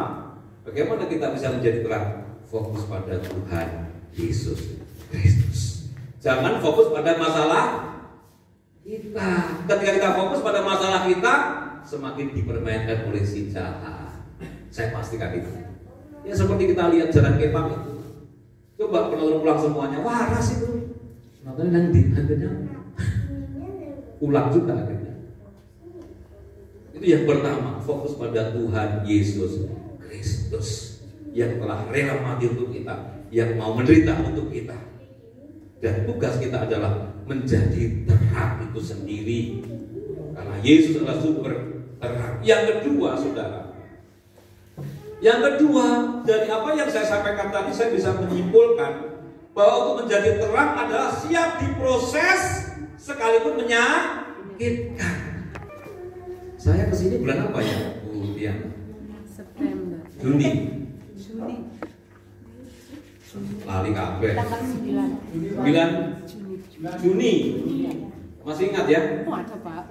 Speaker 4: bagaimana kita bisa menjadi terang? Fokus pada Tuhan Yesus Kristus. Jangan fokus pada masalah kita. Ketika kita fokus pada masalah kita, semakin dipermainkan oleh si jahat. Saya pastikan itu. Ya seperti kita lihat Jalan Kepak itu. Coba penonton pulang semuanya, waras itu. Nonton yang akhirnya pulang juga akhirnya. Itu yang pertama, fokus pada Tuhan Yesus Kristus yang telah rela mati untuk kita, yang mau menderita untuk kita. Dan tugas kita adalah menjadi terang itu sendiri, karena Yesus adalah sumber terang. Yang kedua, saudara, yang kedua, dari apa yang saya sampaikan tadi, saya bisa menyimpulkan bahwa untuk menjadi terang adalah siap diproses sekalipun menyakitkan. Saya kesini bulan apa ya, Bu Dian?
Speaker 7: September.
Speaker 4: Juni. Lali kabeh.
Speaker 7: Tanggal 9
Speaker 4: Juni. Masih ingat ya?
Speaker 7: Oh ada Pak.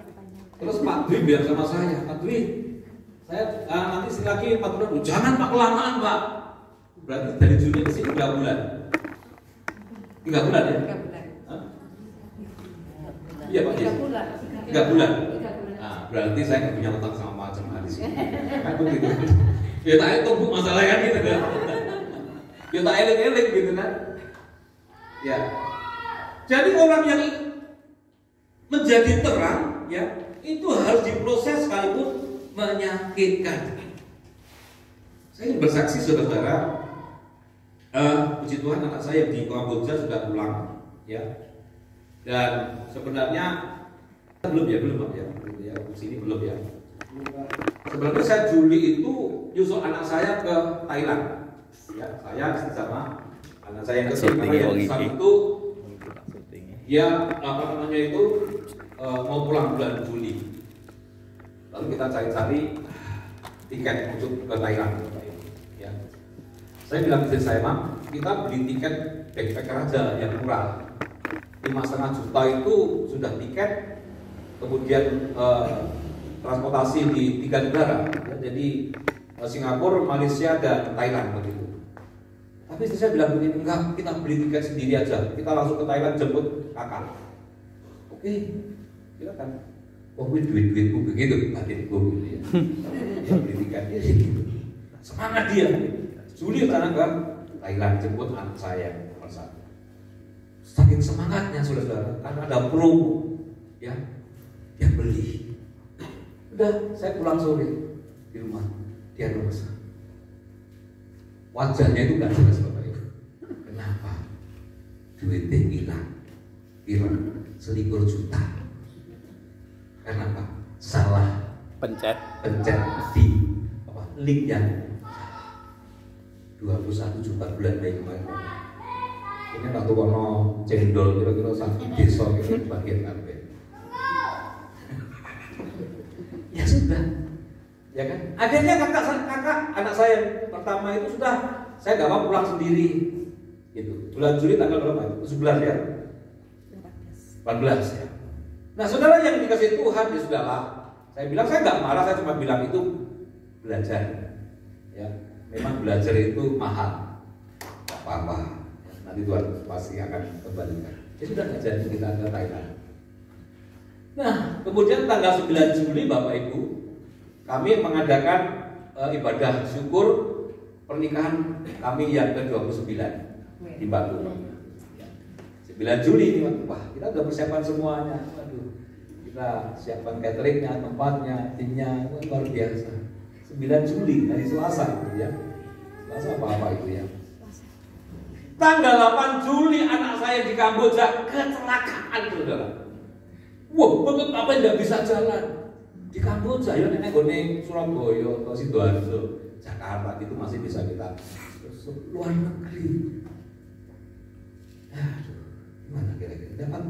Speaker 4: Terus Pak Dwi bilang sama saya, Pak Dwi, saya nanti sini lagi 4 bulan. Jangan Pak, kelamaan Pak. Berarti dari Juni ke sini 3 bulan. 3 bulan ya?
Speaker 7: 3 bulan.
Speaker 4: Hah? Iya Pak.
Speaker 7: 3 bulan.
Speaker 4: 3 bulan. Nah, berarti saya nggak punya otak sama macam di sini. Kan begitu. Ya tak tumpuk masalah kan gitu kan. Ya tak eling-eling gitu kan. Ya. Jadi orang yang menjadi terang ya, itu harus diproses sekalipun menyakitkan. Saya ingin bersaksi saudara, puji Tuhan anak saya di Kamboja sudah pulang ya. Dan sebenarnya belum Pak ya. Ya, sini belum ya. Sebenarnya saya Juli itu nyusul anak saya ke Thailand. Ya, saya sama anak saya yang kecil itu ya itu mau pulang bulan Juli. Lalu kita cari-cari tiket untuk ke Thailand. Ya. Saya bilang ke saya, Mak, kita beli tiket backpacker aja yang murah. 5,5 juta itu sudah tiket, kemudian transportasi di 3 negara, ya, jadi Singapura, Malaysia, dan Thailand begitu. Tapi saya bilang begini, enggak, kita beli tiket sendiri aja, kita langsung ke Thailand jemput kakak. Oke, silakan. Oh, duit-duitku begitu, batinku gitu ya. Dia beli tiket, dia gitu. Semangat dia. Juli sekarang ke Thailand jemput anak saya nomor 1. Saking semangatnya saudara, karena ada promo, ya, dia beli. Udah, saya pulang sore di rumah, dia lemes. Wajahnya itu nggak jelas Bapak Ibu. Kenapa? Duitnya hilang 21 juta. Kenapa? Salah pencet di linknya. 21 juta bulan Mei kemarin. Ini waktu kono cendol kira-kira 1 desa gitu bagian kabeh. Ya sudah, ya kan? Akhirnya kakak anak saya pertama itu sudah, saya nggak mau pulang sendiri, gitu. Bulan Juli tanggal berapa? 11 ya? 14 ya. Nah saudara yang dikasih Tuhan ya sudahlah. Saya bilang saya nggak marah, saya cuma bilang itu belajar, ya. Memang belajar itu mahal, nggak apa-apa. Nanti Tuhan pasti akan kembalikan. Ya sudah nggak jadi kita ke Thailand. Nah, kemudian tanggal 9 Juli Bapak Ibu, kami mengadakan ibadah syukur pernikahan kami yang ke-29 di Batu. 9 Juli ini, wah kita udah persiapan semuanya. Waduh, kita siapkan cateringnya, tempatnya, timnya, luar biasa. 9 Juli hari Selasa gitu ya. Selasa apa itu ya? Tanggal 8 Juli anak saya di Kamboja kecelakaan saudara. Wah, betul apa tidak bisa jalan di Kamboja ya, nenek gone Surabaya atau Sidoarjo, Jakarta itu masih bisa kita luar negeri. Aduh, gimana kira-kira dapat?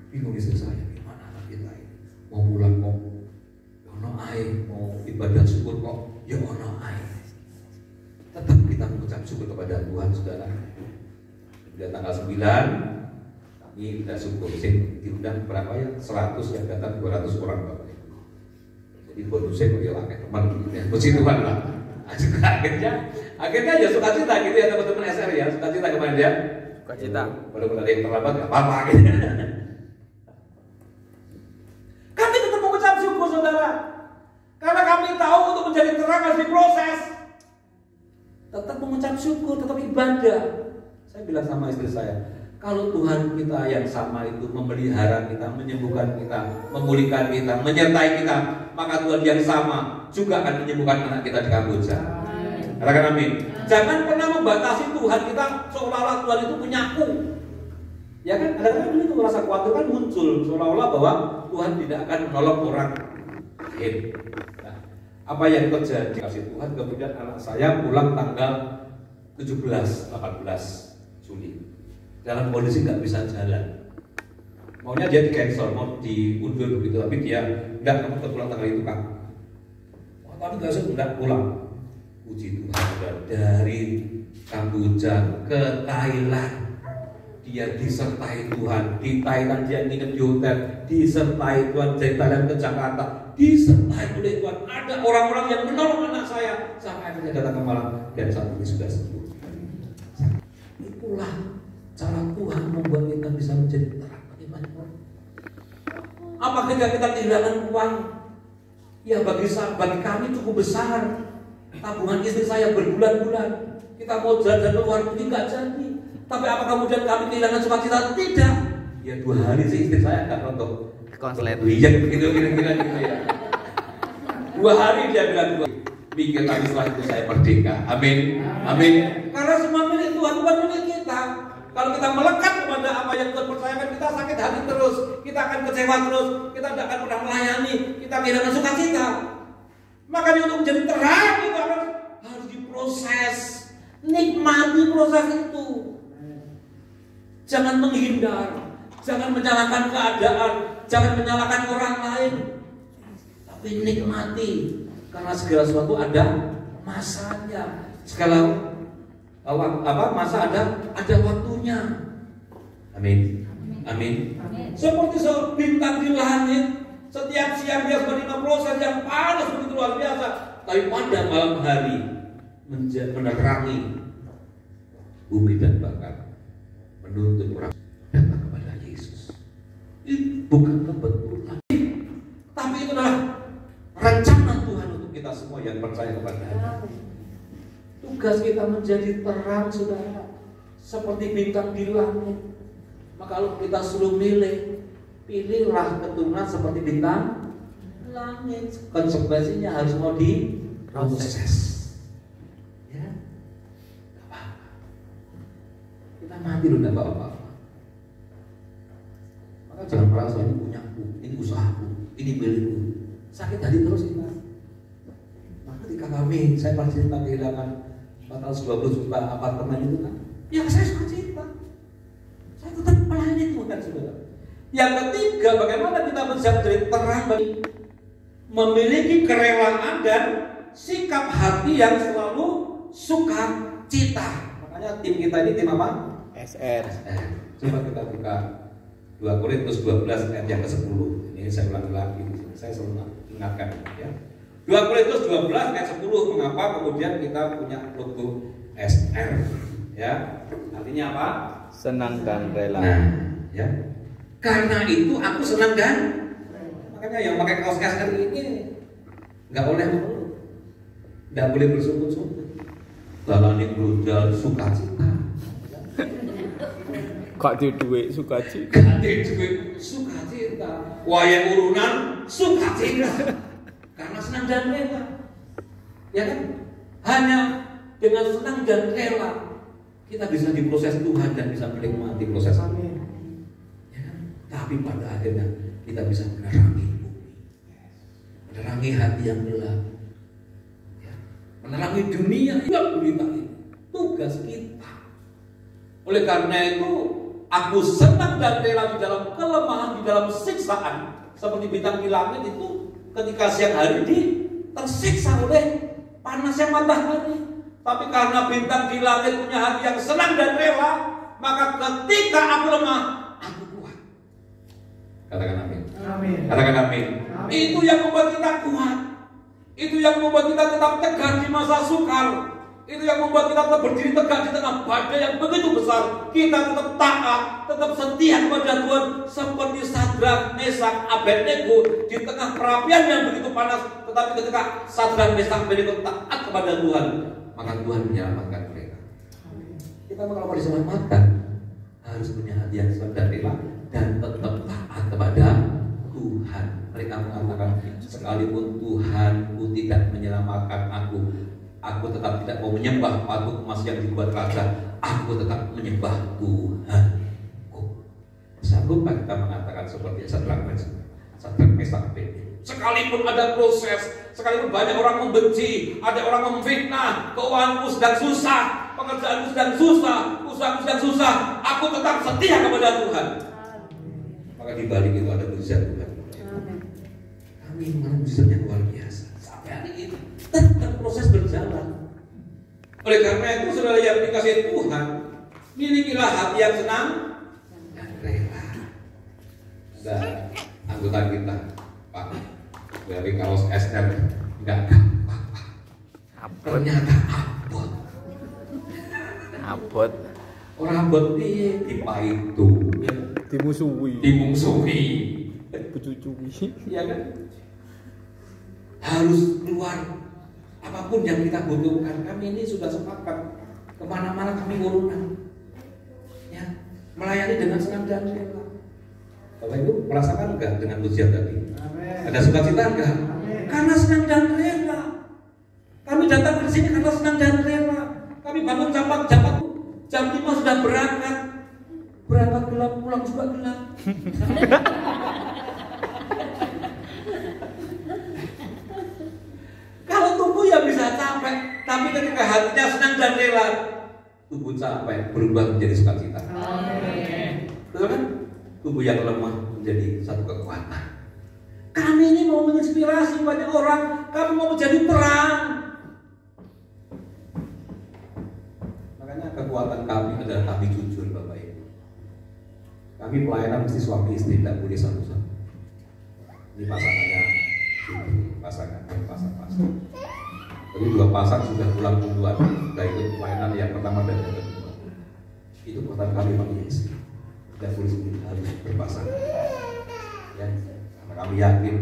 Speaker 4: Bingung istri saya, gimana anak kita ini mau pulang mau ono air, mau ibadah syukur kok ya ono air. Tetap kita mengucap syukur kepada Tuhan saudara. Sudah tanggal 9 kami sudah syukur, diundang berapa ya? 100 yang datang 200 orang Bapak Ibu. Jadi bonusnya kok ya pakai teman ya, puji Tuhan lah. Akhirnya ya sukacita gitu ya teman-teman SR ya, sukacita kemarin ya. Sukacita. Walaupun ada yang terlambat nggak apa-apa gitu. Kami tetap mengucap syukur saudara, karena kami tahu untuk menjadi terang harus diproses. Tetap mengucap syukur, tetap ibadah. Saya bilang sama istri saya, kalau Tuhan kita yang sama itu memelihara kita, menyembuhkan kita, memulihkan kita, menyertai kita, maka Tuhan yang sama juga akan menyembuhkan anak kita di Kamboja. Katakan amin. Jangan pernah membatasi Tuhan kita seolah-olah Tuhan itu penyaku. Ya kan, kadang-kadang itu rasa khawatir kan muncul seolah-olah bahwa Tuhan tidak akan menolong orang lain. Nah, apa yang terjadi kasih Tuhan, kemudian anak saya pulang tanggal 17-18 Juli dalam kondisi nggak bisa jalan. Maunya dia di cancel, mau diundur begitu, tapi dia nggak mau pulang tanggal itu kan. Tapi nggak usah nggak pulang. Puji Tuhan, dari Kamboja ke Thailand dia disertai Tuhan. Di Thailand dia nginep di hotel, disertai Tuhan. Dari Thailand ke Jakarta disertai oleh Tuhan. Ada orang-orang yang menolong anak saya sampai akhirnya datang ke Malang dan saat ini sudah sembuh. Itulah cara Tuhan membuat kita bisa menjadi terang bagi banyak orang. Apa kita kehilangan uang? Ya bagi kami cukup besar. Tabungan istri saya berbulan-bulan. Kita mau jalan-jalan ke luar negeri nggak jadi. Tapi apa kemudian kami kehilangan sukacita? Tidak. Ya 2 hari sih istri saya nggak nonton konslet. Iya begitu kira-kira gitu ya. 2 hari dia bilang mikir tapi setelah itu saya merdeka. Amin. Amin. Karena semua milik Tuhan bukan milik kita. Kalau kita melekat kepada apa yang Tuhan percayakan, kita sakit hati terus, kita akan kecewa terus, kita tidak akan pernah melayani, kita kehilangan sukacita. Makanya untuk menjadi terang itu harus diproses, nikmati proses itu. Jangan menghindar, jangan menyalahkan keadaan, jangan menyalahkan orang lain, tapi nikmati, karena segala sesuatu ada masanya. Segala masa ada waktunya. Amin. Amin. Seperti seorang bintang di langit, setiap siang dia menerima proses yang panas begitu luar biasa, tapi pada malam hari menerangi bumi dan bahkan menuntut orang datang kepada Yesus. Itu bukan kebetulan, tapi itu adalah rencana Tuhan untuk kita semua yang percaya kepada-Nya. Tugas kita menjadi terang, saudara, seperti bintang di langit. Maka kalau kita suruh milih, pilihlah keturunan seperti bintang langit. Konsekuensinya harus mau diproses. Ya, nggak apa-apa. Kita mati loh, nggak apa-apa. Maka jangan merasa ini punyaku, ini usahaku, ini milikku. Sakit hati terus kita. Maka ketika saya pasti kehilangan 420 juta apartemen itu kan, ya saya suka cinta, saya tetap melayani Tuhan, saudara. Yang ketiga, bagaimana kita bisa menjadi terang bagi memiliki kerelaan dan sikap hati yang selalu suka cita. Makanya tim kita ini tim apa? SR. Coba kita buka 2 Korintus 12 ayat yang ke-10. Ini saya ulang lagi, saya selalu ingatkan ya. 2 Korintus 12 ayat 10, mengapa kemudian kita punya logo SR ya? Artinya apa? Senang dan rela. Nah, ya. Karena itu aku senang dan makanya yang pakai kaos SR ini enggak boleh mengeluh. Enggak boleh bersungguh-sungguh. Lalani brojal sukacita.
Speaker 5: Kak di duit sukacita.
Speaker 4: Kak di duit sukacita. Wayang urunan sukacita. Karena senang dan rela, ya kan? Hanya dengan senang dan rela kita bisa diproses Tuhan dan bisa menikmati proses ini. Ya kan? Tapi pada akhirnya kita bisa menerangi bumi, menerangi hati yang gelap, ya. Menerangi dunia yang gulita ini. Tugas kita. Oleh karena itu, aku senang dan rela di dalam kelemahan, di dalam siksaan, seperti bintang di langit itu. Ketika siang hari tersiksa oleh panasnya matahari, tapi karena bintang di langit punya hati yang senang dan rela, maka ketika aku lemah, aku kuat. Katakan amin. Amin. Katakan amin. Amin. Itu yang membuat kita kuat. Itu yang membuat kita tetap tegar di masa sukar. Itu yang membuat kita tetap berdiri tegak di tengah badai yang begitu besar. Kita tetap taat, tetap setia kepada Tuhan, seperti Sadrak, Mesak, Abednego di tengah perapian yang begitu panas. Tetapi ketika Sadrak, Mesak, Abednego taat kepada Tuhan, maka Tuhan menyelamatkan mereka. Kita kalau mau diselamatkan harus punya hati yang senang dan rela dan tetap taat kepada Tuhan. Mereka mengatakan, sekalipun Tuhanku tidak menyelamatkan aku tetap tidak mau menyembah patung emas yang dibuat raja. Aku tetap menyembah Tuhanku. Sanggupkah kita mengatakan seperti Sadrak, Mesak, Abednego? Sekalipun ada proses, sekalipun banyak orang membenci, ada orang memfitnah, keuanganku sedang susah, pekerjaanku sedang susah, usahaku sedang susah, aku tetap setia kepada Tuhan. Maka di balik itu ada mujizat Tuhan. Kami mengalami mujizat yang luar biasa. Sampai hari ini tetap proses berjalan. Oleh karena itu, saudara yang dikasihi Tuhan, milikilah hati yang senang dan rela. Ada anggota kita, Pak, dari kaos SR nggak gampang, ternyata
Speaker 5: Abot.
Speaker 4: orang abot dipaitu, dimungsuhi,
Speaker 5: Bucucui.
Speaker 4: ya kan? Harus keluar apapun yang kita butuhkan. Kami ini sudah sepakat kemana-mana kami urunan, ya, melayani dengan senang dan rela. Bapak Ibu merasakan enggak dengan pujian tadi?
Speaker 2: Amin.
Speaker 4: Ada sukacita enggak?
Speaker 2: Amin.
Speaker 4: Karena senang dan rela. Kami datang ke sini karena senang dan rela. Kami bangun jam 5 sudah berangkat gelap, pulang juga gelap. Kalau tubuh ya bisa capek, tapi ketika hatinya senang dan rela, tubuh capek berubah menjadi sukacita. Betul kan? Tubuh yang lemah menjadi satu kekuatan. Kami ini mau menginspirasi banyak orang, kami mau menjadi terang. Makanya kekuatan kami adalah kami jujur, Bapak Ibu. Kami pelayanan mesti suami istri, tidak boleh satu-satu. Ini pasangannya, pasangan. Jadi 2 pasang sudah pulang duluan, sudah ikut pelayanan yang pertama dan yang kedua. Itu kekuatan kami bagi istri. Tidak boleh sendiri, harus berpasangan. Ya, karena kami yakin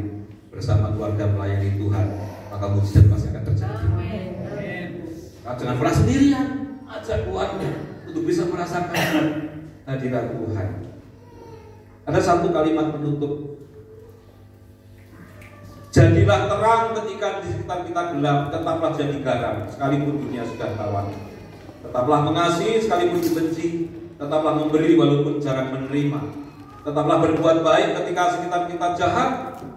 Speaker 4: bersama keluarga melayani Tuhan, maka mujizat pasti akan terjadi. Nah, jangan pernah sendirian, ajak keluarga untuk bisa merasakan hadirat Tuhan. Ada satu kalimat penutup. Jadilah terang ketika di sekitar kita gelap, tetaplah jadi garam sekalipun dunia sudah tawar. Tetaplah mengasihi sekalipun dibenci, tetaplah memberi walaupun jarang menerima. Tetaplah berbuat baik ketika sekitar kita jahat,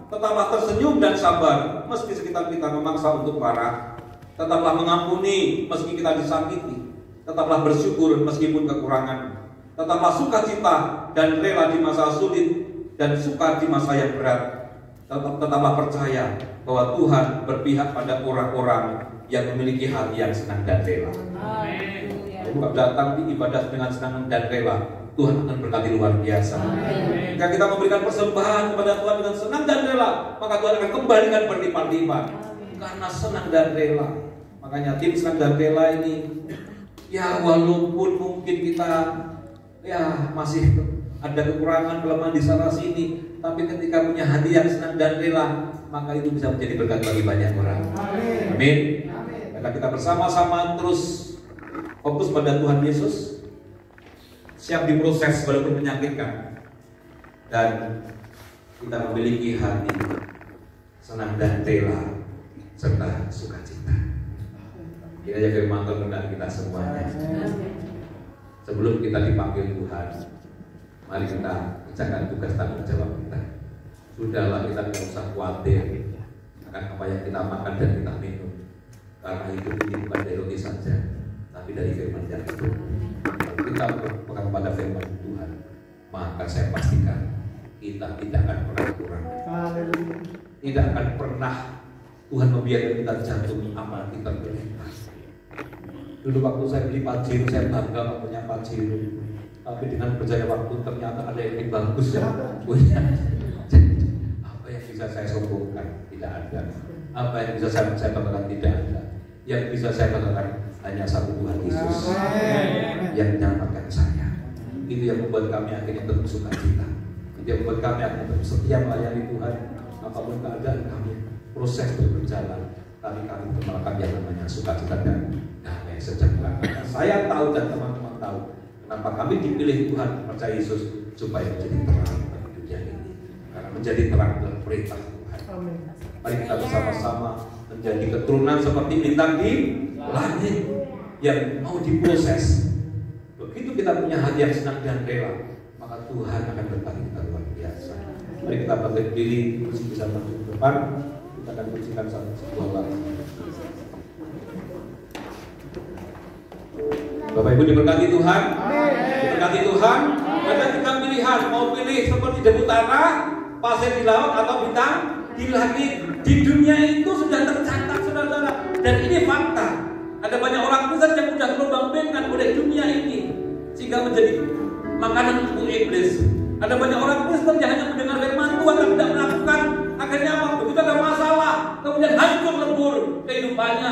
Speaker 4: tetaplah tersenyum dan sabar meski sekitar kita memaksa untuk marah. Tetaplah mengampuni meski kita disakiti, tetaplah bersyukur meskipun kekurangan. Tetaplah sukacita dan rela di masa sulit dan suka di masa yang berat. Tetaplah percaya bahwa Tuhan berpihak pada orang-orang yang memiliki hati yang senang dan rela. Kalau datang di ibadah dengan senang dan rela, Tuhan akan berkati luar biasa. Jika kita memberikan persembahan kepada Tuhan dengan senang dan rela, maka Tuhan akan kembalikan berlipat-lipat. Karena senang dan rela. Makanya tim senang dan rela ini, ya walaupun mungkin kita ya masih ada kekurangan, kelemahan di sana sini, tapi ketika punya hati yang senang dan rela, maka itu bisa menjadi berkat bagi banyak orang. Amin. Karena kita bersama-sama terus fokus pada Tuhan Yesus, siap diproses walaupun menyakitkan, dan kita memiliki hati senang dan rela serta sukacita. Kiranya firman Tuhan mengenai kita semuanya. Sebelum kita dipanggil Tuhan, mari kita kerjakan tugas tanggung jawab kita. Sudahlah, kita tidak usah khawatir akan apa yang kita makan dan kita minum, karena hidup ini bukan dari roti saja, tapi dari firman yang hidup. Kalau kita berpegang pada firman Tuhan, maka saya pastikan kita tidak akan pernah kurang. Tidak akan pernah Tuhan membiarkan kita jatuh amal kita berlintas. Dulu waktu saya beli Pajero, saya bangga punya Pajero. Tapi dengan berjalannya waktu ternyata ada yang lebih bagus ya punya. Apa yang bisa saya sombongkan? Tidak ada. Apa yang bisa saya banggakan? Tidak ada. Yang bisa saya banggakan hanya satu Tuhan Yesus yang menyelamatkan saya. Itu yang membuat kami akhirnya tetap sukacita. Itu yang membuat kami akhirnya tetap setia melayani Tuhan. Apapun keadaan kami, proses berjalan, kami melakukan yang namanya sukacita dan damai sejahtera. Saya tahu dan teman-teman tahu kenapa kami dipilih Tuhan percaya Yesus, supaya menjadi terang bagi dunia ini. Karena menjadi terang adalah perintah Tuhan. Mari kita bersama-sama menjadi keturunan seperti bintang di langit yang mau diproses. Begitu kita punya hati yang senang dan rela, maka Tuhan akan berkati kita luar biasa. Mari kita bangkit diri, bisa maju ke depan. Kita akan pujikan satu sebuah lagu. Bapak Ibu diberkati Tuhan. Diberkati Tuhan. Ada 3 pilihan, mau pilih seperti debu tanah, pasir di laut, atau bintang di langit. Di dunia itu sudah tercatat, saudara-saudara. Dan ini fakta. Ada banyak orang Kristen yang mudah terombang-ambingkan oleh dunia ini sehingga menjadi makanan untuk iblis. Ada banyak orang Kristen yang hanya mendengar firman Tuhan tapi tidak melakukan. Akhirnya apa? Begitu ada masalah, kemudian hancur lebur kehidupannya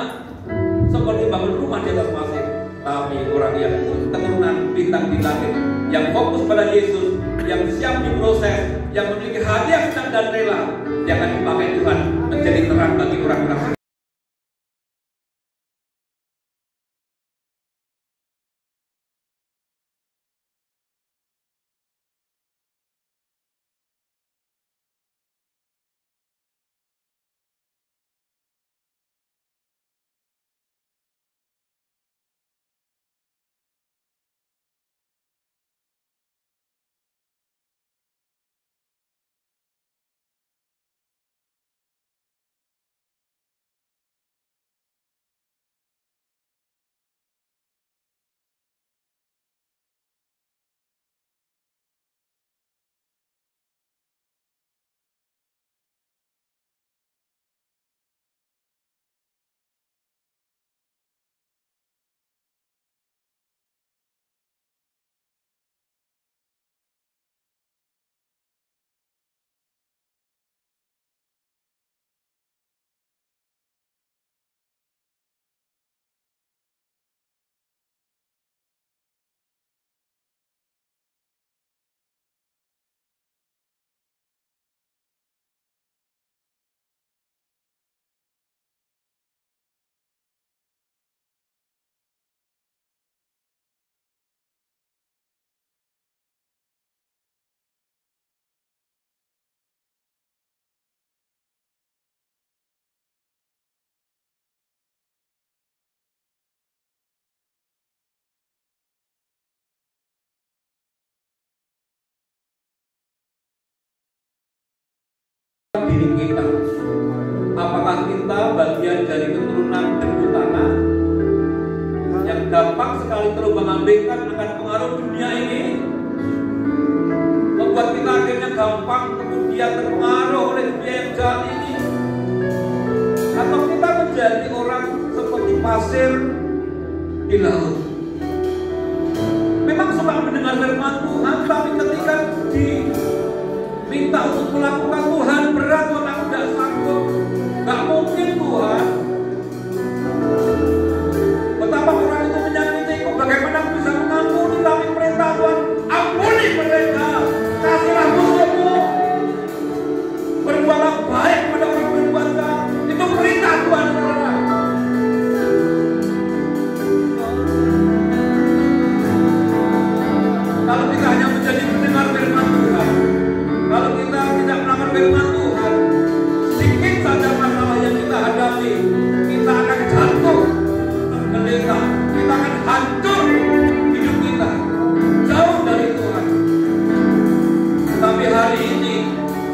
Speaker 4: seperti bangun rumah di atas pasir. Tapi orang yang keturunan bintang di langit, yang fokus pada Yesus, yang siap diproses, yang memiliki hati yang senang dan rela, dia akan dipakai Tuhan menjadi terang bagi orang-orang. Diri kita, apakah kita bagian dari keturunan debu tanah yang gampang sekali terombang-ambingkan akan pengaruh dunia ini, membuat kita akhirnya gampang kemudian terpengaruh oleh dunia yang jahat ini, atau kita menjadi orang seperti pasir di laut, memang suka mendengar firman Tuhan, tapi ketika diminta untuk melakukan Tuhan berat, Tuhan aku tidak sanggup, gak mungkin Tuhan. Betapa orang itu menyakitiku, bagaimana aku bisa mengampuni, tapi perintah Tuhan, ampuni mereka, kasihlah musuhmu, berbuatlah baik pada orang berbuat jahat. Itu perintah Tuhan, saudara. Kalau kita hanya menjadi mendengar firman Tuhan, kalau kita tidak melakukan firman Tuhan, sedikit saja masalah yang kita hadapi, kita akan jatuh tergeletak, kita akan hancur hidup kita, jauh dari Tuhan. Tapi hari ini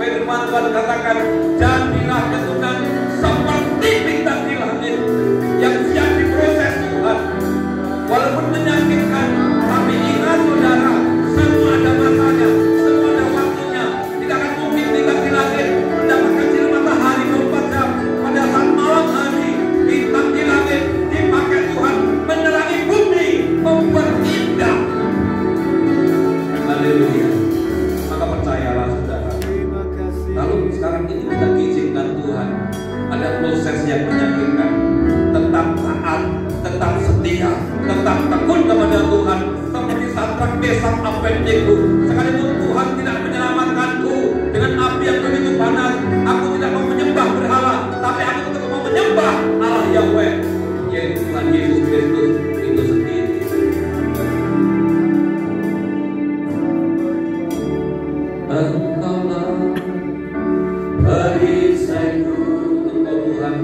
Speaker 4: firman Tuhan katakan, jadilah keturunan seperti bintang di langit yang siap diproses Tuhan. Walaupun menyakitkan, tapi ingat saudara, semua ada masanya, semua ada waktunya. Tidak akan mungkin bintang di langit mendapatkan sinar matahari 24 jam. Pada saat malam hari, bintang di langit dipakai Tuhan menerangi bumi, membuat indah. Haleluya. Maka percayalah saudara, kalau sekarang ini kita diizinkan Tuhan, ada proses yang menyakitkan, tetap taat, tetap setia, tetap tekun kepada Tuhan, seperti Sadrak, Mesak, Abednego. Sekalipun Tuhan tidak menyelamatkanku dengan api yang begitu panas, aku tidak mau menyembah berhala, tapi aku tetap mau menyembah Allah Yahweh, yaitu Tuhan Yesus Kristus itu sendiri. Engkaulah perisaiku, Engkau Tuhan.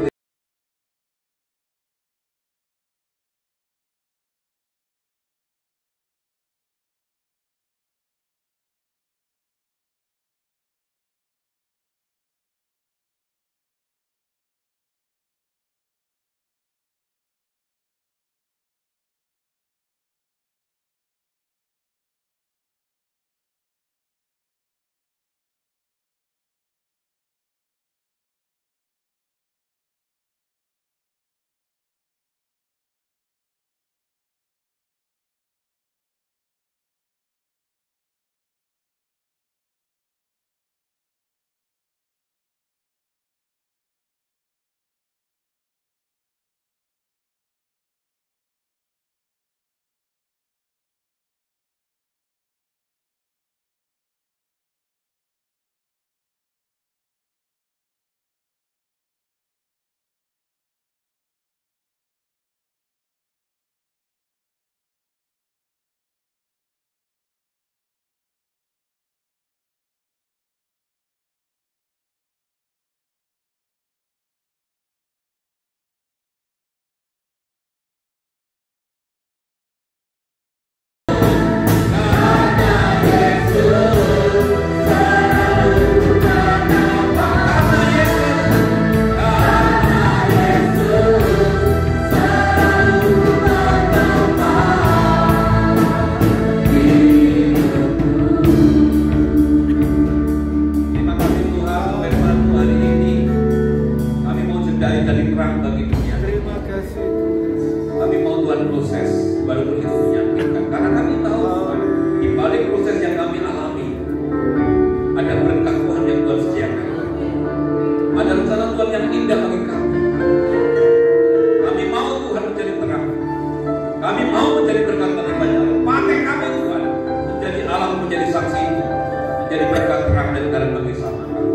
Speaker 4: menjadi berkat terang dan terang bagi sama kami.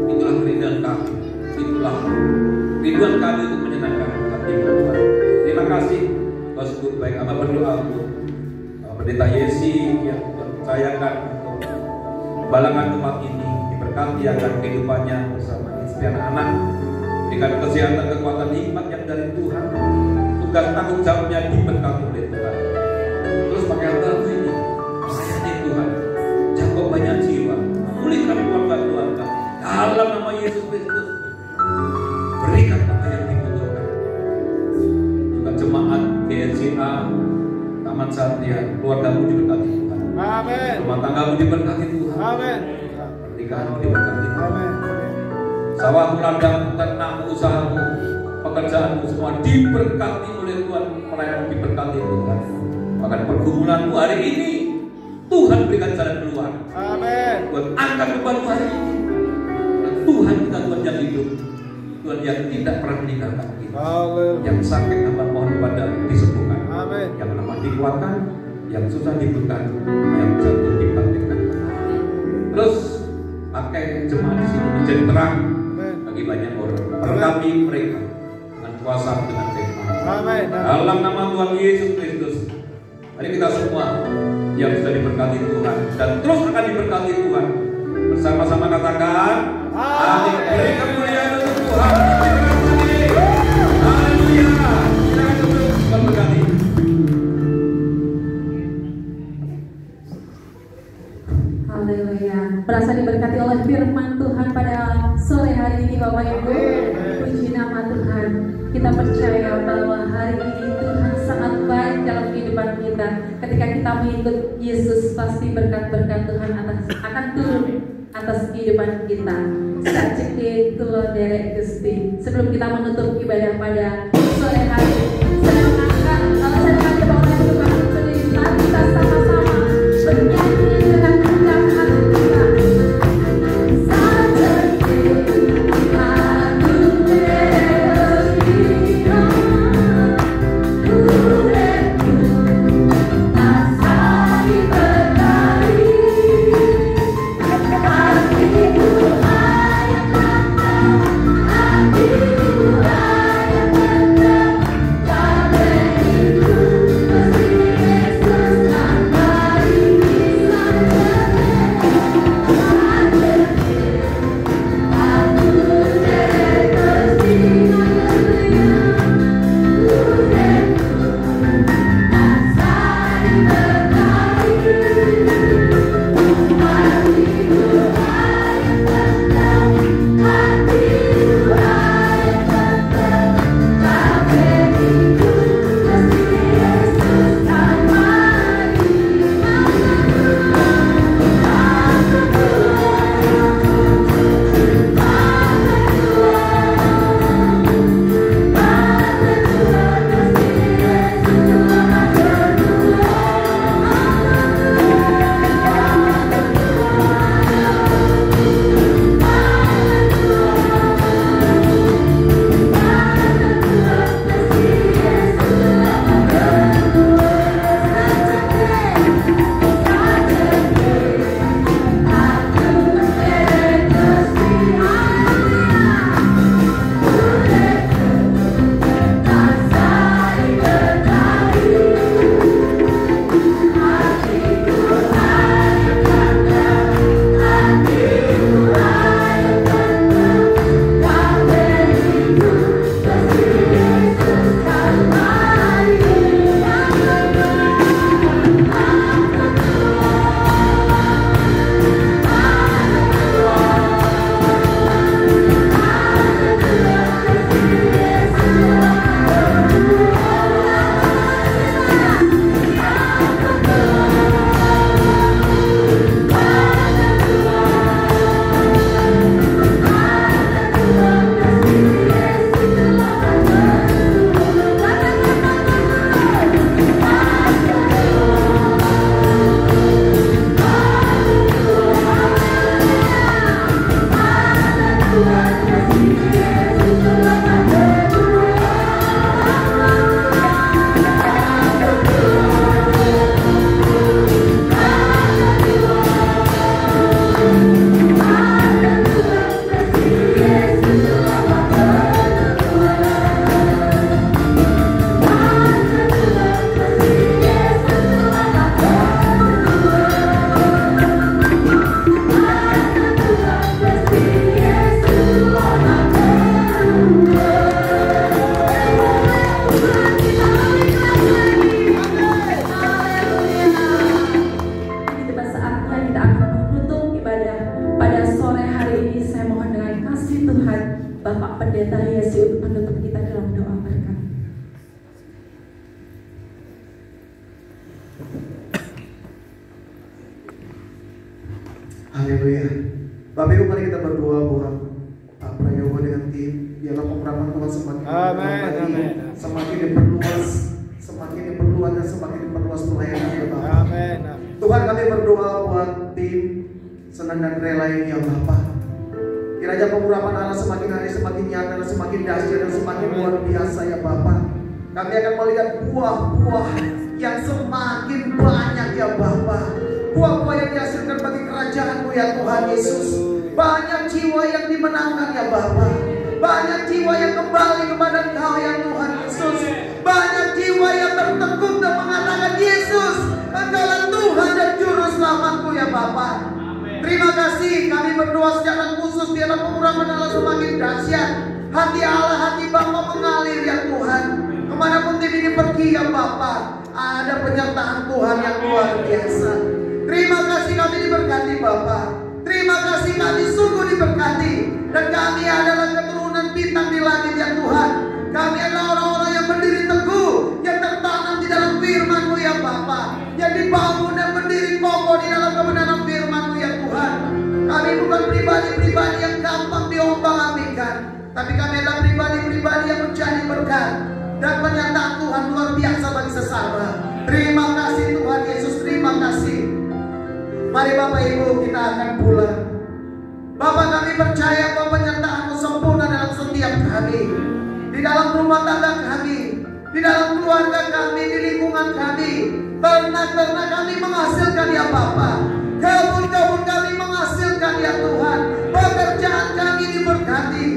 Speaker 4: Itulah kerinduan kami, itulah rinduan kami untuk menyenangkan hati-Mu Tuhan. Terima kasih Bosku, baik apa berdoa untuk Pendeta Yesi yang percayakan untuk balangan tempat ini, diberkati akan kehidupannya bersama istri anak-anak, berikan kesehatan, kekuatan, hikmat yang dari Tuhan, tugas tanggung jawabnya diberkati oleh Tuhan. Terus pakai hal ini, melayani Tuhan, jaga banyak jiwa, memulihkan keluarga keluarga dalam nama Yesus Kristus. Berikan apa yang dibutuhkan. Juga jemaat GSCA Taman Satria, keluargamu diberkati Tuhan.
Speaker 2: Amin.
Speaker 4: Rumah tanggamu diberkati Tuhan.
Speaker 2: Amin.
Speaker 4: Pernikahanmu diberkati Tuhan.
Speaker 2: Amin.
Speaker 4: Sawahmu, ladangmu, ternakmu, usahamu, pekerjaanmu semua diberkati oleh Tuhan. Pelayanmu diberkati Tuhan. Bahkan pergumulanmu hari ini Tuhan berikan jalan keluar.
Speaker 2: Amin.
Speaker 4: Tuhan angkat bebanmu hari ini. Dan Tuhan kita Tuhan yang hidup, Tuhan yang tidak pernah meninggalkan kita.
Speaker 2: Haleluya.
Speaker 4: Yang sakit hamba mohon kepada disembuhkan.
Speaker 2: Amin.
Speaker 4: Yang lemah dikuatkan, yang susah dibuka, yang jatuh dibangkitkan. Terus pakai jemaah di sini menjadi terang bagi banyak orang. Berkati mereka dengan kuasa dengan firman.
Speaker 2: Amin.
Speaker 4: Dalam nama Tuhan Yesus Kristus, mari kita semua yang sudah diberkati Tuhan dan terus akan diberkati Tuhan bersama-sama katakan amin. Beri kemuliaan untuk Tuhan. Haleluya. Silakan duduk, Tuhan berkati.
Speaker 3: Haleluya. Berasa diberkati oleh firman Tuhan pada sore hari ini Bapak Ibu. Puji nama Tuhan. Kita percaya bahwa hari ini Tuhan sangat baik dalam kehidupan kita. Ketika kita mengikut Yesus, pasti berkat-berkat Tuhan akan turun atas kehidupan kita. Sacek tulon derek Gusti. Sebelum kita menutup ibadah pada sore hari, saya mengangkat Bapak Ibu kami berdiri, kita sama-sama bernyanyi dengan kencang hati kita.
Speaker 6: Hati
Speaker 3: Bapak Pendeta Yesi untuk menutup kita dalam doa berkat.
Speaker 8: Haleluya. Bapak Ibu, mari kita berdoa buat Pak Prayogo dengan tim. Biarlah pemuraman Tuhan semakin semakin diperluas, dan semakin diperluas pelayanan ya Bapak. Tuhan, kami berdoa buat tim senang dan rela ini ya Bapak. Kiranya pemuraman Allah semakin hari semakin nyata dan semakin dahsyat dan semakin luar biasa ya Bapak. Kami akan melihat buah-buah yang semakin banyak ya Bapak. Buah-buah yang dihasilkan bagi kerajaan-Mu ya Tuhan Yesus. Banyak jiwa yang dimenangkan ya Bapak. Banyak jiwa yang kembali kepada Engkau ya Tuhan Yesus. Banyak jiwa yang tertekuk dan mengatakan, Yesus, Engkaulah Tuhan dan Juru Selamatku ya Bapak. Terima kasih, kami berdoa secara khusus biarlah pemuraman Allah semakin dahsyat. Hati Allah, hati Bapa mengalir ya Tuhan. Kemanapun tim ini pergi ya Bapak, ada penyertaan Tuhan yang luar biasa. Terima kasih kami diberkati Bapak. Terima kasih kami sungguh diberkati. Dan kami adalah keturunan bintang di langit ya Tuhan. Kami adalah orang-orang yang berdiri teguh, yang tertanam di dalam firman-Mu ya Bapa, yang dibangun dan berdiri kokoh di dalam kebenaran firman-Mu ya Tuhan. Kami bukan pribadi-pribadi yang gampang diombang-ambingkan, tapi kami adalah pribadi-pribadi yang menjadi berkat dan pernyataan Tuhan luar biasa bagi sesama. Terima kasih Tuhan Yesus, terima kasih. Mari Bapak Ibu, kita akan pulang. Bapak, kami percaya bahwa penyertaan-Mu sempurna dalam setiap kami, di dalam rumah tangga kami, di dalam keluarga kami, di lingkungan kami. Ternak-ternak kami menghasilkan ya Bapak. Kebun-kebun kami menghasilkan ya Tuhan. Pekerjaan kami diberkati.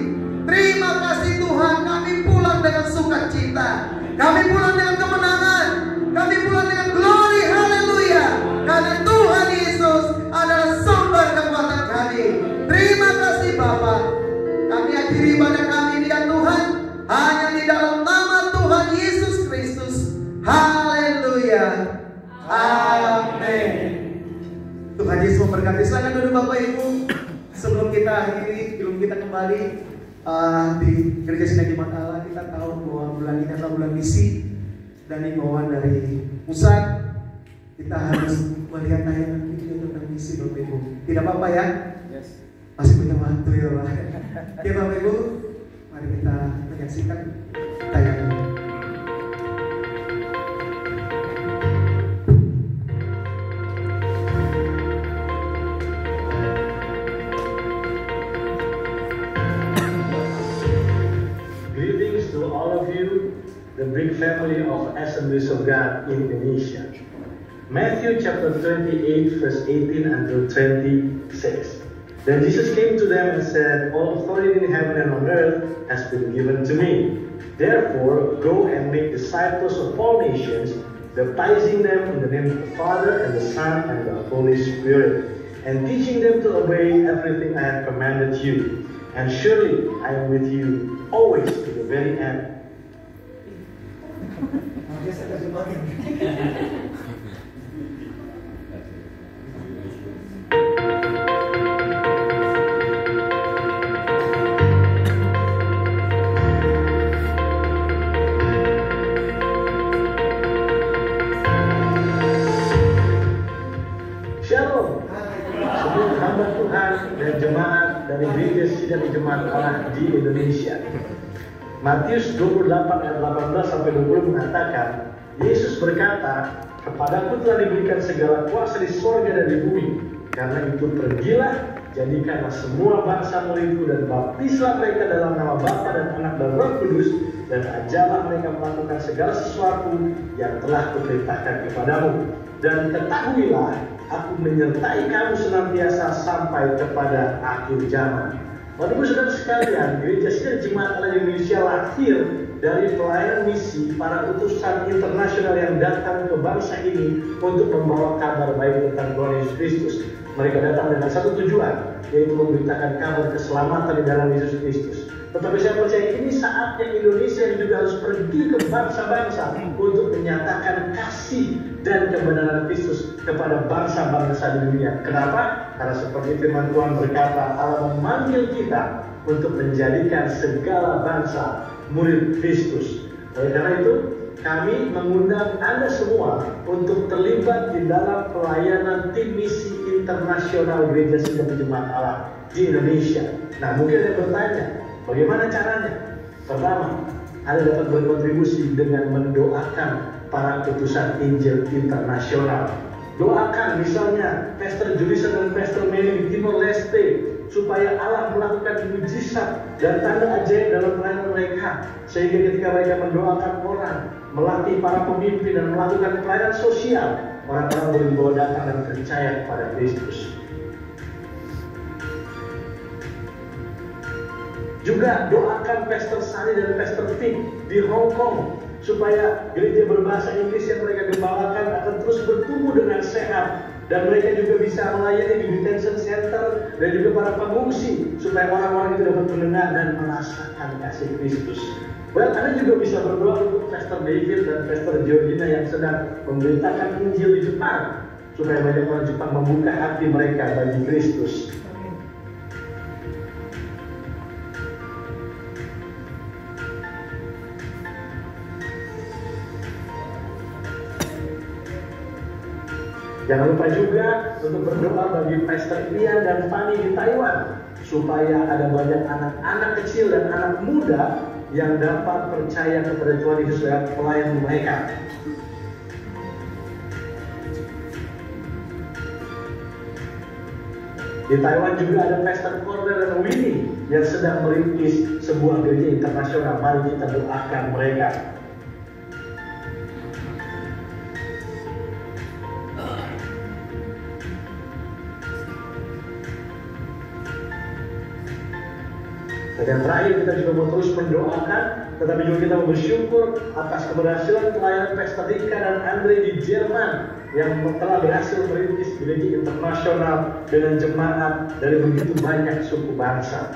Speaker 8: Terima kasih Tuhan, kami pulang dengan sukacita. Kami pulang dengan kemenangan. Kami pulang dengan glory, haleluya. Karena Tuhan Yesus adalah sumber kekuatan kami. Terima kasih Bapak. Kami akhiri ibadah kami ini ya Tuhan, hanya di dalam nama Tuhan Yesus Kristus. Haleluya. Amin. Tuhan Yesus memberkati. Silakan duduk Bapak Ibu. Sebelum kita akhiri, sebelum kita kembali di Gereja Sidang Jemaat Allah, kita tahu bahwa bulan ini adalah bulan misi dan himbauan dari pusat. Kita harus melihat tayangan video tentang misi Bapak Ibu. Tidak apa-apa ya? Masih punya waktu ya Pak. Oke Bapak Ibu, mari kita menyaksikan tayangan.
Speaker 9: Greetings to all of you, the big family of Assemblies of God in Indonesia. Matthew chapter 28 verse 18 until 26. Then Jesus came to them and said, all authority in heaven and on earth has been given to me. Therefore, go and make disciples of all nations, baptizing them in the name of the Father and the Son and the Holy Spirit, and teaching them to obey everything I have commanded you. And surely I am with you always to the very end. Dan jemaat dari Gereja Sidang Jemaat Allah di Indonesia. Matius 28 ayat 18 sampai 20 mengatakan, Yesus berkata, kepadaku telah diberikan segala kuasa di sorga dan di bumi. Karena itu pergilah, jadikanlah semua bangsa muridku dan baptislah mereka dalam nama Bapa dan Anak dan Roh Kudus, dan ajarlah mereka melakukan segala sesuatu yang telah kuperintahkan kepadamu. Dan ketahuilah, aku menyertai kamu senantiasa sampai kepada akhir zaman. Bapak Ibu Saudara sekalian, Gereja Sidang Jemaat Allah Indonesia lahir dari pelayanan misi para utusan internasional yang datang ke bangsa ini untuk membawa kabar baik tentang Tuhan Yesus Kristus. Mereka datang dengan satu tujuan, yaitu memberitakan kabar keselamatan di dalam Yesus Kristus. Tetapi saya percaya ini saatnya Indonesia juga harus pergi ke bangsa-bangsa untuk menyatakan kasih dan kebenaran Kristus kepada bangsa-bangsa di dunia. Kenapa? Karena seperti firman Tuhan berkata, Allah memanggil kita untuk menjadikan segala bangsa murid Kristus. Oleh karena itu, kami mengundang Anda semua untuk terlibat di dalam pelayanan tim misi internasional Gereja Sidang Jemaat Allah di Indonesia. Nah, mungkin ada yang bertanya, bagaimana caranya? Pertama, Anda dapat berkontribusi dengan mendoakan para utusan Injil internasional. Doakan misalnya Pastor Julissa dan Pastor Mary di Timor Leste, supaya Allah melakukan mujizat dan tanda ajaib dalam pelayanan mereka, sehingga ketika mereka mendoakan orang, melatih para pemimpin dan melakukan pelayanan sosial, orang-orang boleh dibawa datang dan percaya kepada Kristus. Juga doakan Pastor Sari dan Pastor Fik di Hong Kong, supaya gereja berbahasa Inggris yang mereka gembalakan akan terus bertumbuh dengan sehat, dan mereka juga bisa melayani di detention center dan juga para pengungsi, supaya orang-orang itu dapat mendengar dan merasakan kasih Kristus. Anda juga bisa berdoa untuk Pastor David dan Pastor Georgina yang sedang memberitakan Injil di Jepang, supaya banyak orang Jepang membuka hati mereka bagi Kristus. Jangan lupa juga untuk berdoa bagi Pastor Ian dan Fanny di Taiwan, supaya ada banyak anak-anak kecil dan anak muda yang dapat percaya kepada Tuhan Yesus lewat pelayanan mereka. Di Taiwan juga ada Pastor Cornel dan Winnie yang sedang merintis sebuah gereja internasional. Mari kita doakan mereka. Dan yang terakhir, kita juga mau terus mendoakan, tetapi juga kita mau bersyukur atas keberhasilan pelayanan Pastor Rika dan Andre di Jerman yang telah berhasil merintis gereja internasional dengan jemaat dari begitu banyak suku bangsa.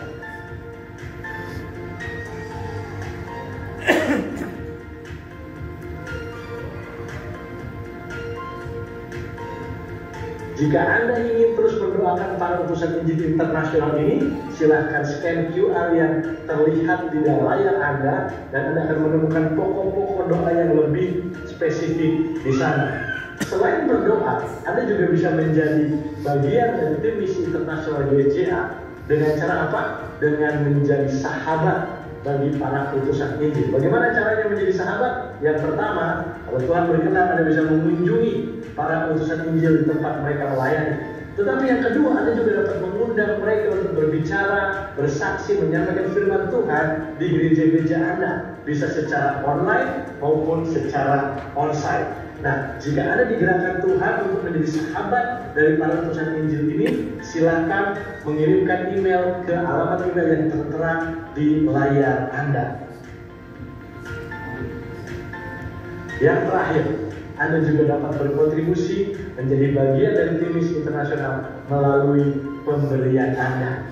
Speaker 9: Jika Anda ingin terus mendoakan para utusan Injil internasional ini, silahkan scan QR yang terlihat di dalam layar Anda, dan Anda akan menemukan pokok-pokok doa yang lebih spesifik di sana. Selain berdoa, Anda juga bisa menjadi bagian dari tim misi internasional GCA dengan cara apa? Dengan menjadi sahabat bagi para utusan Injil. Bagaimana caranya menjadi sahabat? Yang pertama, kalau Tuhan berkenan, Anda bisa mengunjungi para utusan Injil di tempat mereka melayani. Tetapi yang kedua, Anda juga dapat mengundang mereka untuk berbicara, bersaksi, menyampaikan firman Tuhan di gereja-gereja Anda, bisa secara online maupun secara onsite. Nah, jika Anda digerakkan Tuhan untuk menjadi sahabat dari para utusan Injil ini, silakan mengirimkan email ke alamat email yang tertera di layar Anda. Yang terakhir, Anda juga dapat berkontribusi menjadi bagian dari tim misi internasional melalui pemberian Anda.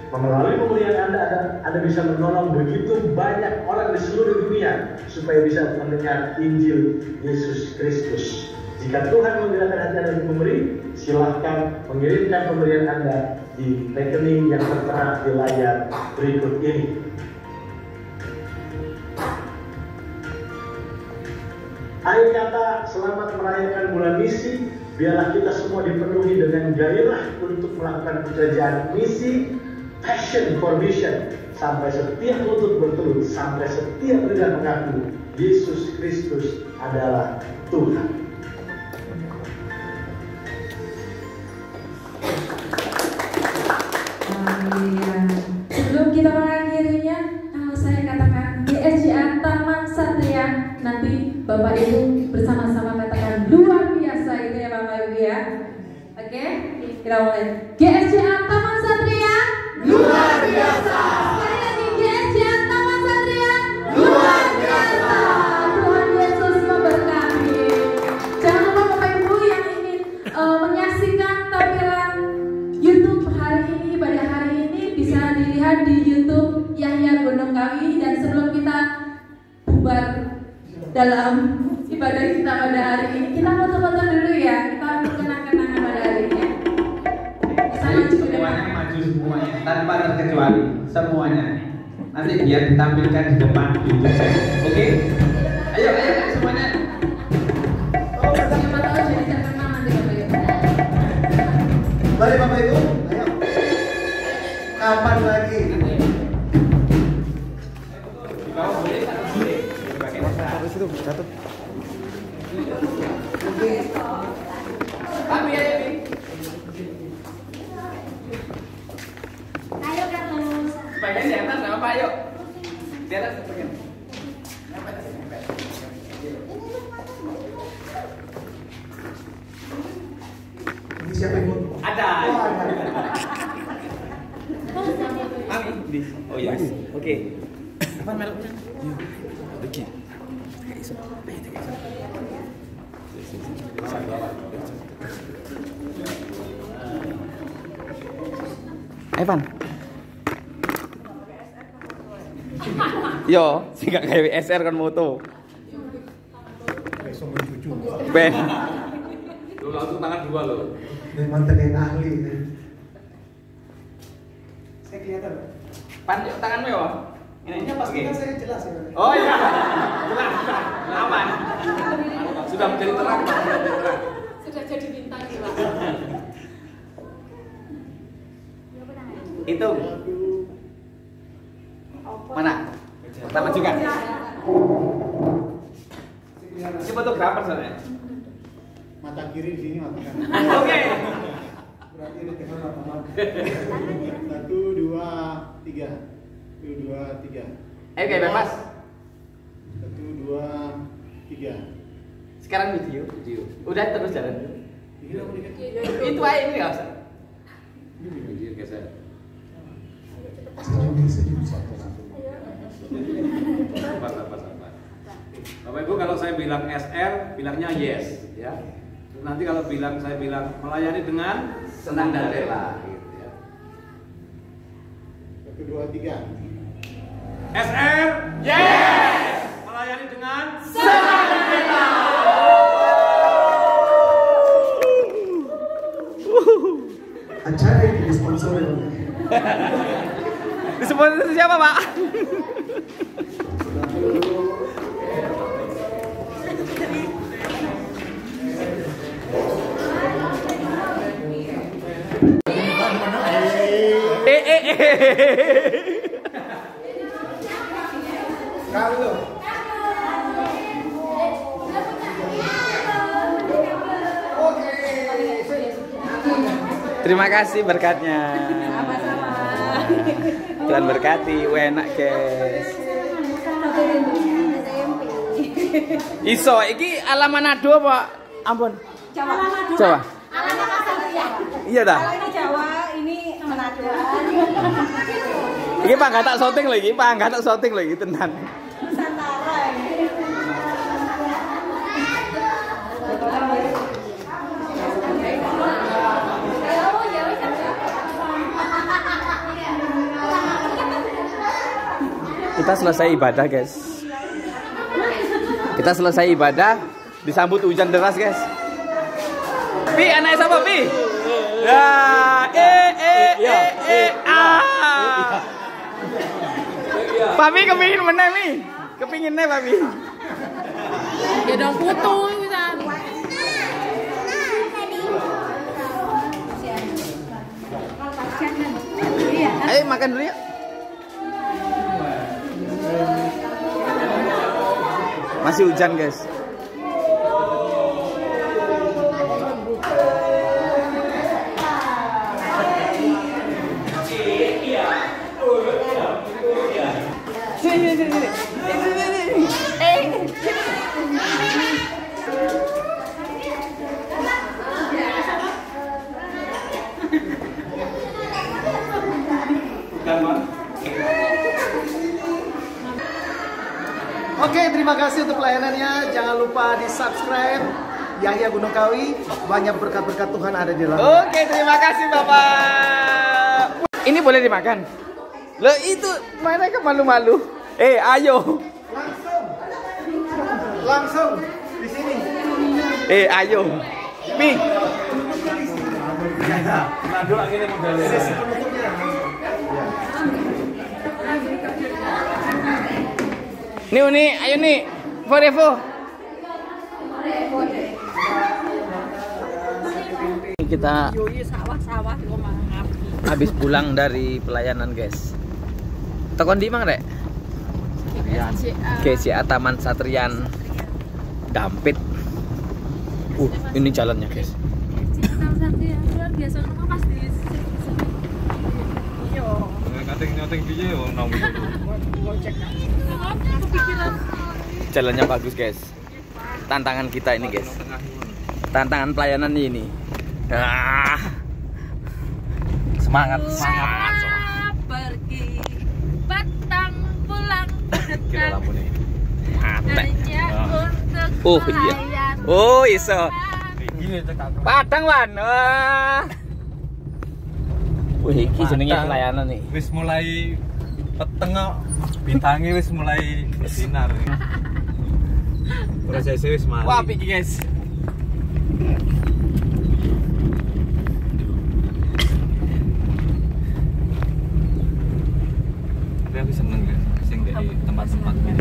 Speaker 9: Melalui pemberian Anda bisa menolong begitu banyak orang di seluruh dunia supaya bisa mendengar Injil Yesus Kristus. Jika Tuhan menggerakkan hati Anda untuk memberi, silahkan mengirimkan pemberian Anda di rekening yang tertera di layar berikut ini. Akhir kata, selamat merayakan bulan misi. Biarlah kita semua dipenuhi dengan gairah untuk melakukan pekerjaan misi, passion for mission, sampai setiap lutut bertelut, sampai setiap lidah mengaku Yesus Kristus adalah Tuhan.
Speaker 3: Sebelum kita mengakhirinya, saya katakan GSCA Taman Satria, nanti Bapak Ibu bersama-sama katakan luar biasa, itu ya Bapak Ibu ya. Oke, kita mulai. GSCA Taman Satria luar biasa. Sekali lagi, GSCA Taman Satria luar biasa. Tuhan Yesus memberkati. Jangan lupa Bapak Ibu yang ingin menyaksikan tampilan dilihat di YouTube Yahya Gunung Kawi. Dan sebelum kita bubar dalam ibadah kita pada hari ini, kita foto-foto dulu ya. Kita kenang-kenangan pada hari ini ya. Bisa maju ke depan.
Speaker 10: Maju semuanya tanpa terkecuali semuanya. Nanti biar ditampilkan di depan YouTube saya. Oke? Ayo semuanya.
Speaker 3: Siapa tahu jadi terkenal nanti Bapak Ibu.
Speaker 8: Mari Bapak Ibu, ayo. Kapan lagi?
Speaker 5: Harus itu jatuh.
Speaker 6: Ayo Carlos.
Speaker 10: Bagian di atas apa ayo? Di atas bagian.
Speaker 8: Ini siapa Ibu?
Speaker 10: Ada.
Speaker 8: Oh, ada.
Speaker 10: Mami. Oh iya. Oke. Apa merahnya?
Speaker 5: Oke. Evan. Yo, sing gak gawe SR kan moto. Ben.
Speaker 4: Lu langsung tangan dua lo.
Speaker 8: Memang tenaga ahli.
Speaker 10: Saya kelihatan. Pan tanganmu ya, Bang. Ini pas gini.
Speaker 8: Saya jelas ya.
Speaker 10: Oh iya. Jelas. Aman.
Speaker 4: Sudah menjadi terang, Pak. Sudah menjadi terang.
Speaker 3: Sudah jadi bintang nih Pak.
Speaker 10: Itu. Mana? Pertama juga. Ini fotografer soalnya.
Speaker 2: Mata kiri di sini, mata kanan.
Speaker 10: Oke.
Speaker 2: Berarti ini tengah mata. 1, 2, 3. 1, 2, 3.
Speaker 10: Oke, bebas.
Speaker 2: 1, 2, 3.
Speaker 10: Sekarang video. Udah terus jalan.
Speaker 2: Ini aku dikit.
Speaker 10: Itu aja ini enggak usah.
Speaker 4: Ini geser. Sabar. Bapak Ibu, kalau saya bilang SR, bilangnya yes, ya. Nanti kalau saya bilang melayani dengan senang dan rela, gitu ya.
Speaker 2: 1, 2, 3.
Speaker 4: SR, yes. Melayani dengan
Speaker 10: Senang dan rela.
Speaker 8: Acara ini disponsori oleh
Speaker 5: Disponsori siapa, Pak?
Speaker 2: Carlo.
Speaker 5: Terima kasih berkatnya.
Speaker 3: Sama-sama.
Speaker 5: Tuhan berkati, enak guys. Iso, iki ala Manado apa? Ampun.
Speaker 3: Jawa.
Speaker 5: Jawa.
Speaker 6: Alamat asal ya.
Speaker 5: Iya dah.
Speaker 3: Kalau ini Jawa, ini Manado.
Speaker 5: Iki Pak nggak tak syuting lagi, Pak nggak tak syuting lagi tenan.
Speaker 3: Nusantara ini.
Speaker 5: Kita selesai ibadah guys. Kita selesai ibadah, disambut hujan deras guys. Pi, anak siapa Pi? Ya, Papi kepingin menang nih, kepingin nih Papi.
Speaker 3: Ya dong foto bisa.
Speaker 5: Ayo makan dulu ya. Masih hujan guys. Sini.
Speaker 8: Oke, terima kasih untuk pelayanannya. Jangan lupa di subscribe Yahya Gunung Kawi. Banyak berkat-berkat Tuhan ada di dalam.
Speaker 5: Oke, terima kasih Bapak. Ini boleh dimakan? Loh itu mana ke malu-malu? Ayo.
Speaker 2: Langsung di sini.
Speaker 5: Ayo. Mi.
Speaker 4: Nado lagi nih modelnya.
Speaker 5: Nih, ayo nih. Forevo. Kita habis pulang dari pelayanan, guys. Tekon di mana, Rek? GCA Taman Satrian Dampit. Ini jalannya, guys.
Speaker 3: Luar biasa, pasti. Iya.
Speaker 4: Nyoting piye wong nang
Speaker 5: Jalannya bagus, guys. Tantangan kita ini, guys. Tantangan pelayanan ini. Semangat.
Speaker 3: Pergi batang pulang
Speaker 4: kira lampu nih.
Speaker 3: untuk
Speaker 5: Iya. Iso. Padang wan. Iki jenenge pelayanan nih.
Speaker 4: Wis mulai peteng kok. Bintange wis mulai bersinar. Prosesnya wis mari.
Speaker 5: Wah, iki, guys.
Speaker 4: Aku seneng ya, sing dari tempat-tempat ini.